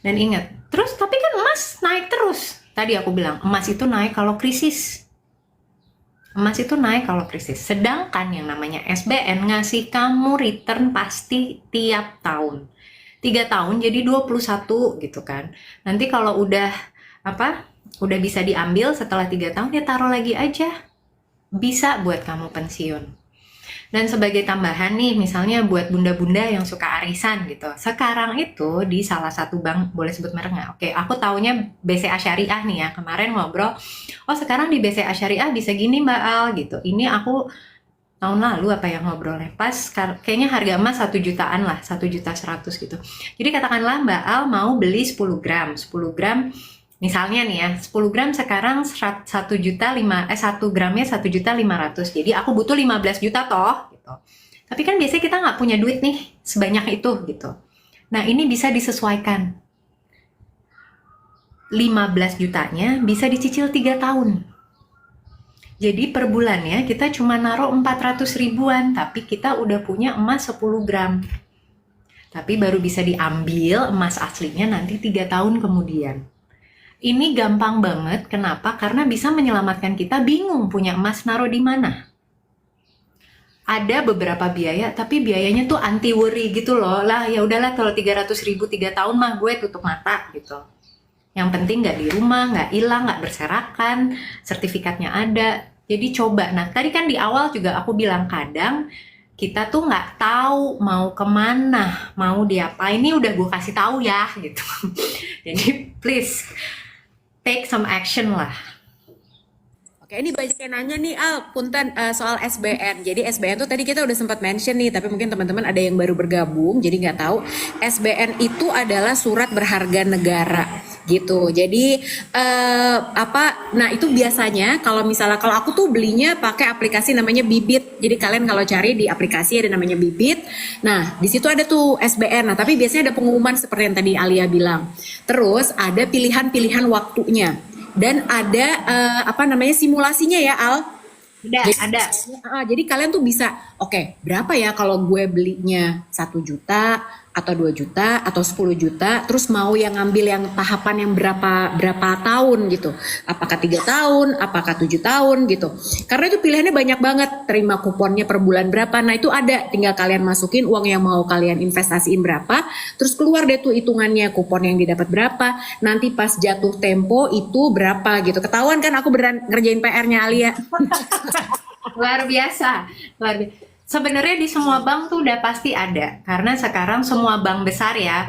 Dan ingat, terus tapi kan emas naik terus. Tadi aku bilang, emas itu naik kalau krisis. Emas itu naik kalau krisis. Sedangkan yang namanya SBN ngasih kamu return pasti tiap tahun. 3 tahun jadi 21 gitu kan. Nanti kalau udah bisa diambil setelah 3 tahun ya taruh lagi aja. Bisa buat kamu pensiun. Dan sebagai tambahan nih, misalnya buat bunda-bunda yang suka arisan gitu. Sekarang itu di salah satu bank, boleh sebut merek nggak? Oke, aku taunya BCA Syariah nih ya. Kemarin ngobrol, oh sekarang di BCA Syariah bisa gini Mbak Al gitu. Ini aku tahun lalu apa yang ngobrolnya. Pas kayaknya harga emas 1 jutaan lah, 1.100.000 gitu. Jadi katakanlah Mbak Al mau beli 10 gram. 10 gram misalnya nih ya, 10 gram sekarang 1 gramnya 1.500.000. Jadi aku butuh 15 juta toh gitu. Tapi kan biasanya kita nggak punya duit nih sebanyak itu gitu. Nah ini bisa disesuaikan. 15 jutanya bisa dicicil 3 tahun. Jadi per bulannya kita cuma naruh 400 ribuan, tapi kita udah punya emas 10 gram. Tapi baru bisa diambil emas aslinya nanti 3 tahun kemudian. Ini gampang banget, kenapa? Karena bisa menyelamatkan kita bingung punya emas naruh di mana. Ada beberapa biaya, tapi biayanya tuh anti worry gitu loh. Lah ya udahlah kalau 300.000 3 tahun mah gue tutup mata gitu. Yang penting nggak di rumah, nggak hilang, nggak berserakan, sertifikatnya ada. Jadi coba. Nah tadi kan di awal juga aku bilang kadang kita tuh nggak tahu mau kemana, mau diapain. Ini udah gue kasih tahu ya gitu. Jadi please take some action lah. Oke, ini banyak yang nanya nih Al, punten soal SBN. Jadi SBN tuh tadi kita udah sempat mention nih, tapi mungkin teman-teman ada yang baru bergabung, jadi nggak tahu. SBN itu adalah surat berharga negara, gitu. Jadi nah itu biasanya kalau aku tuh belinya pakai aplikasi namanya Bibit. Jadi kalian kalau cari di aplikasi ada namanya Bibit. Nah di situ ada tuh SBN. Nah tapi biasanya ada pengumuman seperti yang tadi Alia bilang. Terus ada pilihan-pilihan waktunya. Dan ada simulasinya ya Al. Ada. Jadi kalian tuh bisa, oke, berapa ya kalau gue belinya 1 juta, atau 2 juta atau 10 juta, terus mau yang ngambil yang tahapan yang berapa tahun gitu, apakah 3 tahun, apakah 7 tahun gitu, karena itu pilihannya banyak banget, terima kuponnya per bulan berapa. Nah itu ada, tinggal kalian masukin uang yang mau kalian investasiin berapa, terus keluar deh tuh hitungannya, kupon yang didapat berapa, nanti pas jatuh tempo itu berapa gitu. Ketahuan kan aku beneran ngerjain PR-nya Alia. Luar biasa, luar biasa. Sebenarnya di semua bank tuh udah pasti ada, karena sekarang semua bank besar ya,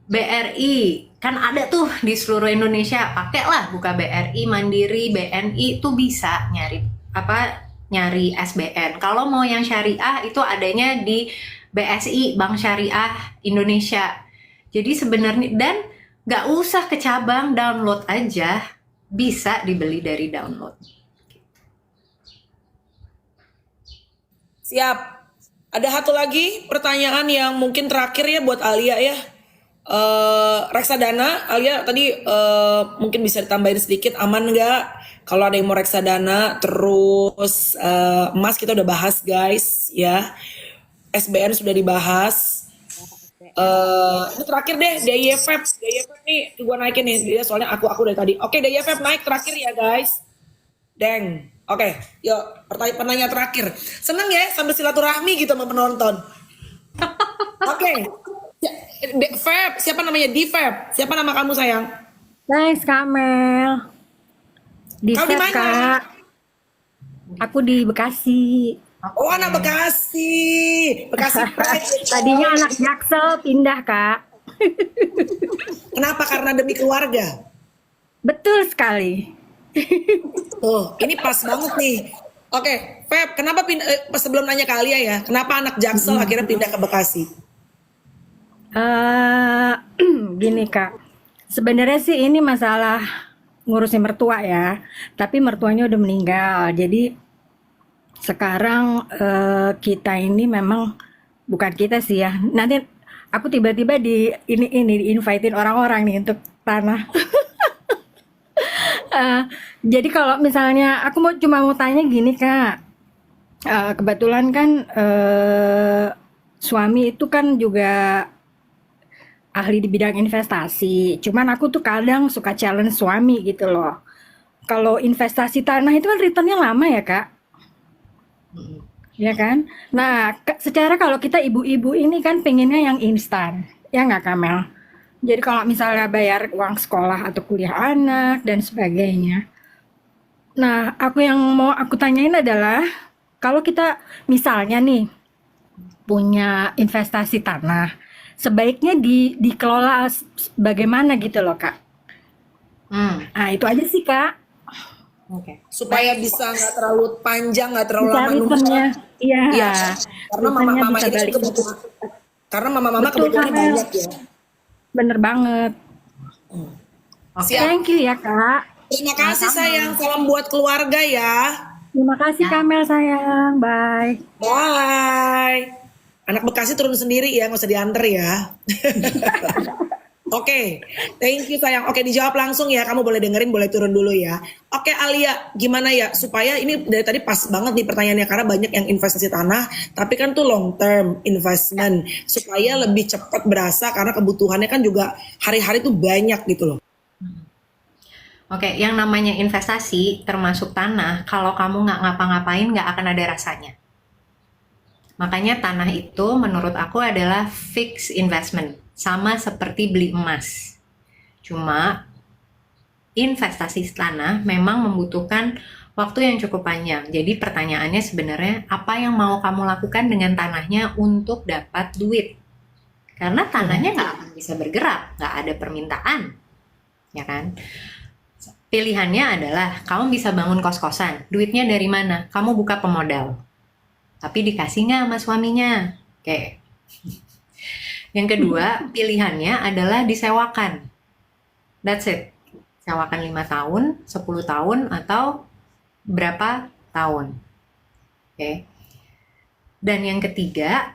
BRI kan ada tuh di seluruh Indonesia. Pakailah buka BRI, Mandiri, BNI tuh bisa nyari SBN. Kalau mau yang syariah itu adanya di BSI, Bank Syariah Indonesia. Jadi sebenarnya, dan nggak usah ke cabang, download aja, bisa dibeli dari download. Siap. Ada satu lagi pertanyaan yang mungkin terakhir ya buat Alia ya. Reksadana, Alia tadi mungkin bisa ditambahin sedikit, aman nggak? Kalau ada yang mau reksadana, terus emas kita udah bahas guys ya. SBN sudah dibahas. Ini terakhir deh, DIYFEB. DIYFEB nih, gue naikin nih, dia soalnya aku dari tadi. Oke, DIYFEB naik terakhir ya guys. Deng. Oke, yuk pertanyaan terakhir. Seneng ya sambil silaturahmi gitu sama penonton. Oke. Feb, siapa namanya? Di Feb. Siapa nama kamu sayang? Nice, Kamel. Di Kau di Feb, mana? Kak. Aku di Bekasi. Oh, anak Bekasi. Bekasi Pride. Tadinya anak Jaksel, pindah, Kak. Kenapa? Karena demi keluarga. Betul sekali. Tuh, ini pas banget nih. Oke, Feb, kenapa sebelum nanya ke Alia ya, kenapa anak Jaksel akhirnya pindah ke Bekasi? Gini, Kak. Sebenarnya sih ini masalah ngurusin mertua ya. Tapi mertuanya udah meninggal. Jadi sekarang kita ini memang, bukan kita sih ya. Nanti aku tiba-tiba di invitein orang-orang nih untuk tanah. Jadi kalau misalnya aku cuma mau tanya gini, Kak. Kebetulan kan suami itu kan juga ahli di bidang investasi. Cuman aku tuh kadang suka challenge suami gitu loh. Kalau investasi tanah itu kan returnnya lama ya, Kak. Ya kan? Nah, secara kalau kita ibu-ibu ini kan pengennya yang instan. Ya nggak, Kamel? Jadi kalau misalnya bayar uang sekolah atau kuliah anak dan sebagainya. Nah, yang mau aku tanyain adalah, kalau kita misalnya nih punya investasi tanah, sebaiknya dikelola bagaimana gitu loh, Kak. Nah, itu aja sih, Kak. Oke. Supaya bisa nggak terlalu panjang, nggak terlalu Bisa lama returnnya. Iya. Iya, karena Returnnya mama-mama bisa ini kan balik. kebutuhan. Karena mama-mama Betul, kebutuhannya Kamel. banyak ya. Bener banget. Siap. Thank you ya, Kak. Terima kasih sayang, salam buat keluarga ya. Terima kasih, Kamel sayang. Bye. Bye. Anak Bekasi turun sendiri ya, nggak usah diantar ya. Oke, thank you sayang. Oke, dijawab langsung ya. Kamu boleh dengerin, boleh turun dulu ya. Oke Alia, gimana ya supaya ini dari tadi pas banget nih pertanyaannya, karena banyak yang investasi tanah, tapi kan tuh long term investment supaya lebih cepat berasa karena kebutuhannya kan juga hari-hari tuh banyak gitu loh. Oke, yang namanya investasi termasuk tanah, kalau kamu nggak ngapa-ngapain nggak akan ada rasanya. Makanya tanah itu menurut aku adalah fixed investment, sama seperti beli emas. Cuma investasi tanah memang membutuhkan waktu yang cukup panjang. Jadi pertanyaannya sebenarnya apa yang mau kamu lakukan dengan tanahnya untuk dapat duit? Karena tanahnya nggak akan bisa bergerak, nggak ada permintaan, ya kan? Pilihannya adalah kamu bisa bangun kos-kosan. Duitnya dari mana? Kamu buka pemodal. Tapi dikasih nggak sama suaminya? Oke. Yang kedua, pilihannya adalah disewakan. That's it. Sewakan 5 tahun, 10 tahun, atau berapa tahun. Oke. Dan yang ketiga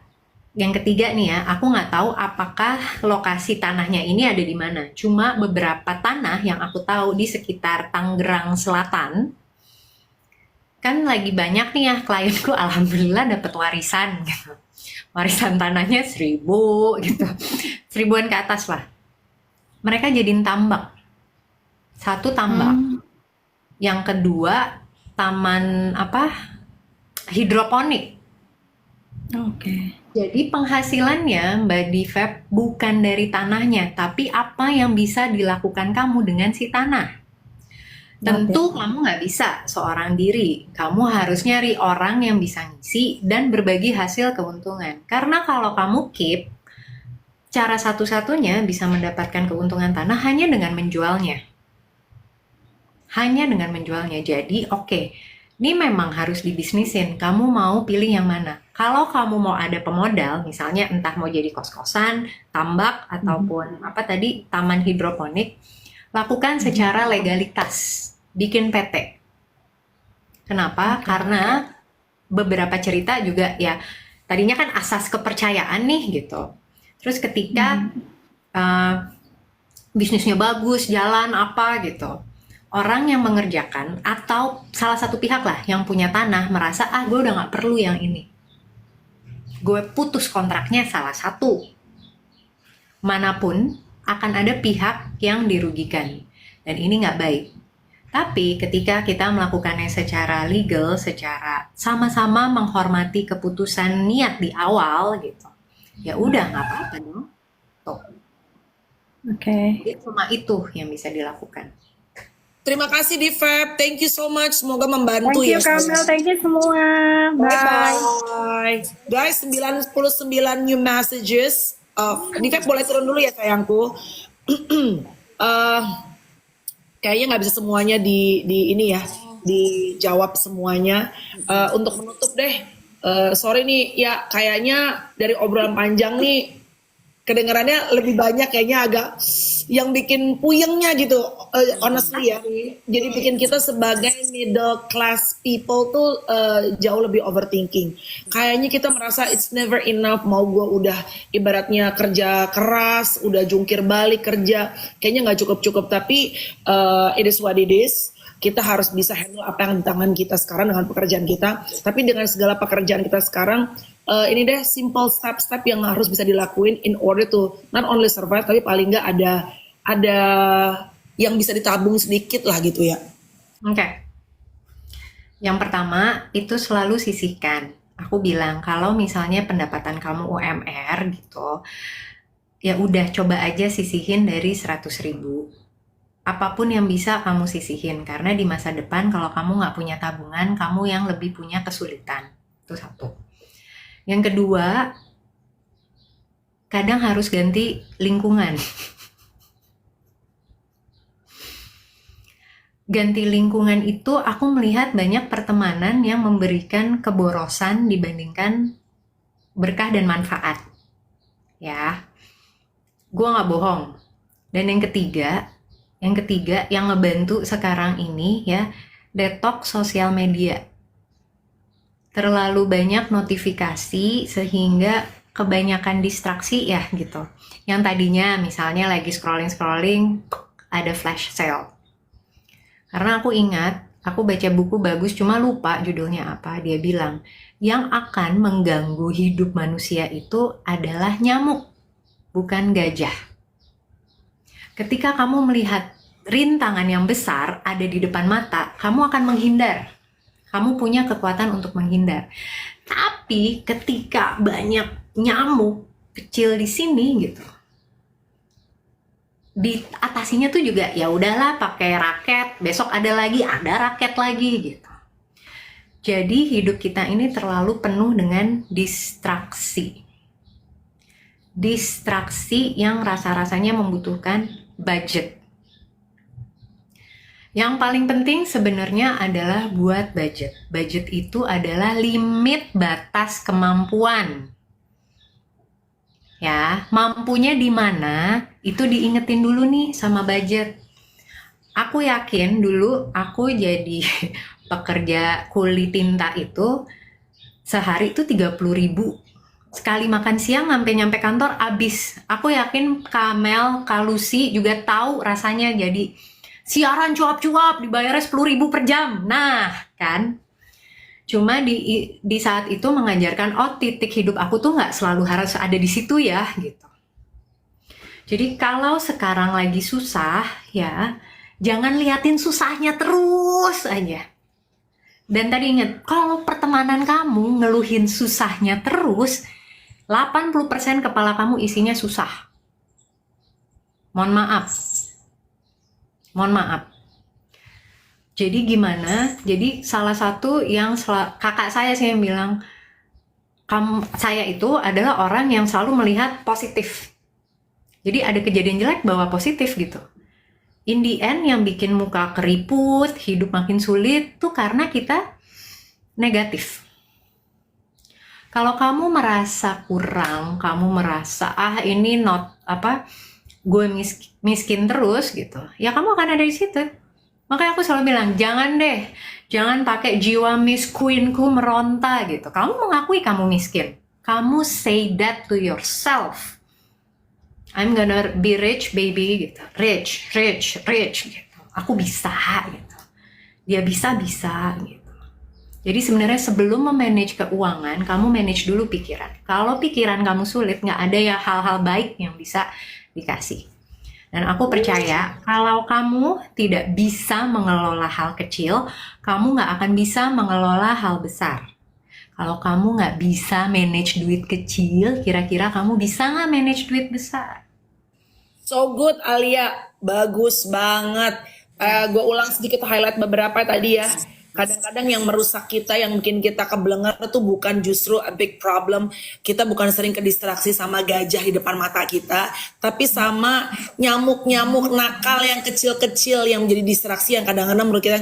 nih ya, aku nggak tahu apakah lokasi tanahnya ini ada di mana. Cuma beberapa tanah yang aku tahu di sekitar Tangerang Selatan, kan lagi banyak nih ya klienku alhamdulillah dapat warisan gitu. Warisan tanahnya 1.000 gitu. 1.000-an ke atas lah. Mereka jadiin tambak. Satu tambak. Yang kedua taman hidroponik. Oke. Jadi penghasilannya Mbak Divep bukan dari tanahnya, tapi apa yang bisa dilakukan kamu dengan si tanah. Tentu kamu nggak bisa seorang diri. Kamu harus nyari orang yang bisa ngisi dan berbagi hasil keuntungan. Karena kalau kamu keep, cara satu-satunya bisa mendapatkan keuntungan tanah hanya dengan menjualnya. Hanya dengan menjualnya. Jadi oke, ini memang harus dibisnisin. Kamu mau pilih yang mana? Kalau kamu mau ada pemodal, misalnya entah mau jadi kos-kosan, tambak, ataupun taman hidroponik, lakukan secara legalitas. Bikin PT. Kenapa? Karena beberapa cerita juga ya, tadinya kan asas kepercayaan nih gitu. Terus ketika bisnisnya bagus, jalan apa gitu, orang yang mengerjakan atau salah satu pihak lah yang punya tanah merasa gue udah nggak perlu yang ini, gue putus kontraknya salah satu. Manapun akan ada pihak yang dirugikan dan ini nggak baik. Tapi ketika kita melakukannya secara legal, secara sama-sama menghormati keputusan niat di awal gitu, ya udah nggak apa-apa dong. Tuh. Oke. Jadi cuma itu yang bisa dilakukan. Terima kasih Divep, thank you so much. Semoga membantu Thank you ya. Kamel, thank you semua. Bye. Bye. Guys, 99 new messages. Divep boleh turun dulu ya sayangku. Kayaknya nggak bisa semuanya dijawab semuanya. Untuk menutup deh, sorry nih ya, kayaknya dari obrolan panjang nih kedengarannya lebih banyak kayaknya agak yang bikin puyengnya gitu, honestly ya. Jadi bikin kita sebagai middle class people tuh jauh lebih overthinking. Kayaknya kita merasa it's never enough, mau gue udah ibaratnya kerja keras, udah jungkir balik kerja, kayaknya nggak cukup-cukup. Tapi it is what it is. Kita harus bisa handle apa yang di tangan kita sekarang dengan pekerjaan kita. Tapi dengan segala pekerjaan kita sekarang, ini deh simple step-step yang harus bisa dilakuin in order to not only survive, tapi paling nggak ada yang bisa ditabung sedikit lah gitu ya. Oke. Yang pertama itu selalu sisihkan. Aku bilang kalau misalnya pendapatan kamu UMR gitu, ya udah coba aja sisihin dari 100.000. Apapun yang bisa kamu sisihin, karena di masa depan kalau kamu nggak punya tabungan, kamu yang lebih punya kesulitan. Itu satu. Yang kedua, kadang harus ganti lingkungan. Ganti lingkungan itu aku melihat banyak pertemanan yang memberikan keborosan dibandingkan berkah dan manfaat. Ya, gue nggak bohong. Dan yang ketiga yang ngebantu sekarang ini ya, detox sosial media. Terlalu banyak notifikasi sehingga kebanyakan distraksi ya gitu. Yang tadinya misalnya lagi scrolling ada flash sale. Karena aku ingat, aku baca buku bagus cuma lupa judulnya apa. Dia bilang, yang akan mengganggu hidup manusia itu adalah nyamuk, bukan gajah. Ketika kamu melihat rintangan yang besar ada di depan mata, kamu akan menghindar. Kamu punya kekuatan untuk menghindar. Tapi ketika banyak nyamuk kecil di sini gitu, diatasinya tuh juga ya udahlah pakai raket, besok ada raket lagi gitu. Jadi hidup kita ini terlalu penuh dengan distraksi. Distraksi yang rasa-rasanya membutuhkan budget. Yang paling penting sebenarnya adalah buat budget. Budget itu adalah limit batas kemampuan. Ya, mampunya di mana itu diingetin dulu nih sama budget. Aku yakin dulu aku jadi pekerja kuli tinta itu sehari itu 30.000. Sekali makan siang nyampe kantor habis. Aku yakin Kamel, Kalusi juga tahu rasanya jadi siaran cuap-cuap dibayarnya 10.000 per jam. Nah, kan? Cuma di saat itu mengajarkan, oh titik hidup aku tuh nggak selalu harus ada di situ ya, gitu. Jadi kalau sekarang lagi susah, ya jangan liatin susahnya terus aja. Dan tadi ingat, kalau pertemanan kamu ngeluhin susahnya terus, 80% kepala kamu isinya susah. Mohon maaf. Mohon maaf. Jadi gimana? Jadi salah satu yang kakak saya sih yang bilang, saya itu adalah orang yang selalu melihat positif. Jadi ada kejadian jelek bawa positif gitu. In the end yang bikin muka keriput, hidup makin sulit tuh karena kita negatif. Kalau kamu merasa kurang, kamu merasa ini gue miskin terus gitu, ya kamu akan ada di situ. Makanya aku selalu bilang, jangan pakai jiwa Miss Queenku meronta gitu. Kamu mengakui kamu miskin. Kamu say that to yourself. I'm gonna be rich baby gitu. Rich gitu. Aku bisa gitu. Dia bisa gitu. Jadi sebenarnya sebelum memanage keuangan, kamu manage dulu pikiran. Kalau pikiran kamu sulit, nggak ada ya hal-hal baik yang bisa dikasih. Dan aku percaya kalau kamu tidak bisa mengelola hal kecil, kamu nggak akan bisa mengelola hal besar. Kalau kamu nggak bisa manage duit kecil, kira-kira kamu bisa nggak manage duit besar? So good Alia, bagus banget. Gue ulang sedikit highlight beberapa tadi ya. Kadang-kadang yang merusak kita, yang bikin kita kebelengar itu bukan justru a big problem. Kita bukan sering kedistraksi sama gajah di depan mata kita, tapi sama nyamuk-nyamuk nakal yang kecil-kecil yang menjadi distraksi yang kadang-kadang menurut kita,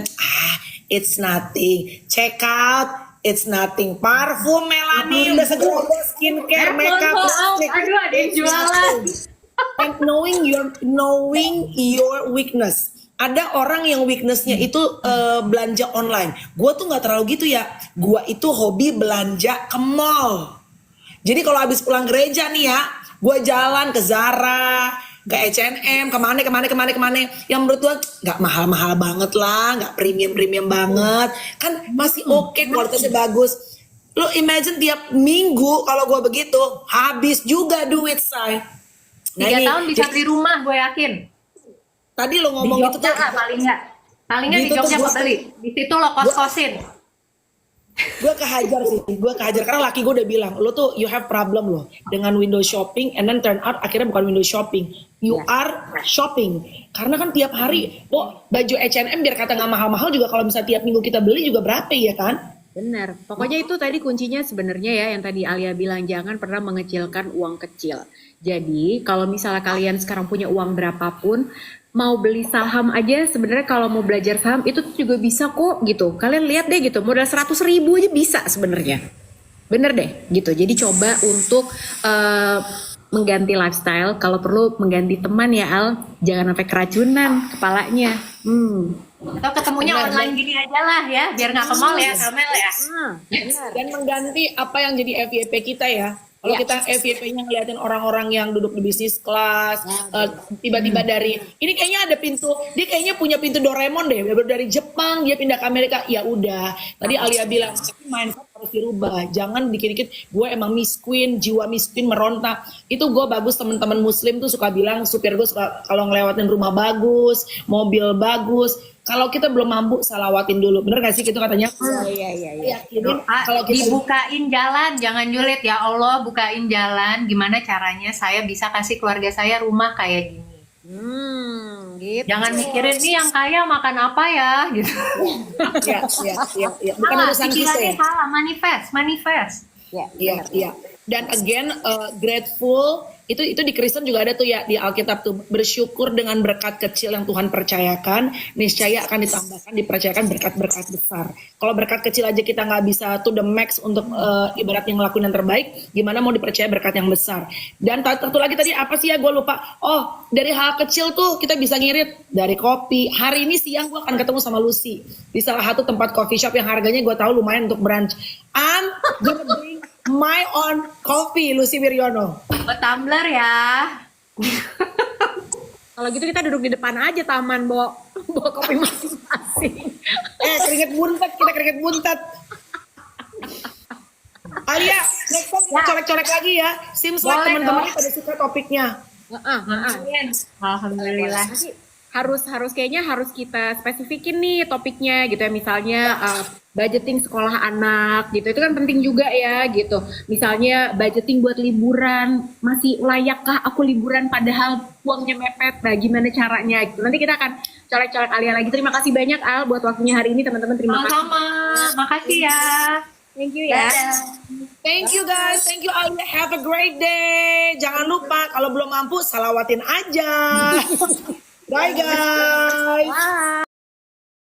it's nothing. Check out, it's nothing. Parfum Melanie udah segerombolan skincare, makeup, lipstick. Aduh, ada yang jualan. And knowing your weakness. Ada orang yang weaknessnya itu belanja online. Gue tuh nggak terlalu gitu ya. Gue itu hobi belanja ke mall. Jadi kalau habis pulang gereja nih ya, gue jalan ke Zara, ke H&M, kemana. Yang menurut gue nggak mahal-mahal banget lah, nggak premium banget. Kan masih oke, kualitasnya bagus. Lo imagine tiap minggu kalau gue begitu, habis juga duit say. 3 tahun bisa beli rumah, gue yakin. Tadi lo ngomong di gitu tuh paling nggak di gitu Jogja tuh gue beli. Di situ lo kos-kosin. Gue kehajar karena laki gue udah bilang, lo tuh you have problem lo dengan window shopping, and then turn out akhirnya bukan window shopping, you are shopping. Karena kan tiap hari baju H&M biar kata nggak mahal-mahal juga kalau misalnya tiap minggu kita beli juga berapa ya kan? Benar. Pokoknya itu tadi kuncinya sebenarnya ya yang tadi Alia bilang, jangan pernah mengecilkan uang kecil. Jadi kalau misalnya kalian sekarang punya uang berapapun, mau beli saham aja sebenarnya kalau mau belajar saham itu juga bisa kok gitu. Kalian lihat deh gitu, modal 100.000 aja bisa sebenarnya. Bener deh gitu. Jadi coba untuk mengganti lifestyle, kalau perlu mengganti teman ya Al, jangan sampai keracunan kepalanya. Atau ketemunya online gini aja lah ya, biar nggak ke mall ya, Kamel ya. Dan mengganti apa yang jadi FYP kita ya. Kalau kita FYP-nya ngeliatin orang-orang yang duduk di bisnis kelas, tiba-tiba dari, ini kayaknya ada pintu, dia kayaknya punya pintu Doraemon deh, dari Jepang dia pindah ke Amerika, ya udah. Tadi Alia bilang, mindset harus dirubah, jangan dikit-dikit, gue emang miskin, jiwa miskin meronta. Itu gue bagus, teman-teman muslim tuh suka bilang, supir gue suka kalau ngelewatin rumah bagus, mobil bagus. Kalau kita belum mampu, salawatin dulu. Bener gak sih gitu katanya? Iya. Kalau dibukain jalan, jangan julid ya Allah, bukain jalan. Gimana caranya saya bisa kasih keluarga saya rumah kayak gini? Gitu. Jangan mikirin nih yang kaya makan apa ya, gitu. Iya. Bukan urusan kita ya. Salah, manifest. Iya. Dan again, grateful. Itu di Kristen juga ada tuh ya, di Alkitab tuh, bersyukur dengan berkat kecil yang Tuhan percayakan, niscaya akan ditambahkan, dipercayakan berkat-berkat besar. Kalau berkat kecil aja kita nggak bisa to the max untuk ibaratnya ngelakuin yang terbaik, gimana mau dipercaya berkat yang besar. Dan satu lagi tadi apa sih ya, gue lupa. Oh, dari hal kecil tuh kita bisa ngirit, dari kopi. Hari ini siang gue akan ketemu sama Lucy di salah satu tempat coffee shop yang harganya gue tahu lumayan untuk brunch. I'm gonna bring my own coffee, Lucy Wiryono. Tumbler ya. Kalau gitu kita duduk di depan aja taman, bawa kopi masing-masing. Keringet buntet, kita keringet buntet. Alia, next time kita colek-colek lagi ya. Seems like Boleh teman-teman pada suka topiknya. Alhamdulillah. Harus kayaknya harus kita spesifikin nih topiknya gitu ya. Misalnya budgeting sekolah anak gitu. Itu kan penting juga ya gitu. Misalnya budgeting buat liburan, masih layakkah aku liburan padahal uangnya mepet? Nah, gimana caranya gitu. Nanti kita akan colek-colek Alia lagi. Terima kasih banyak Al buat waktunya hari ini teman-teman. Terima kasih. Sama-sama. Makasih ya. Thank you ya. Thank you guys, thank you Alia. Have a great day. Jangan lupa kalau belum mampu salawatin aja. Bye guys.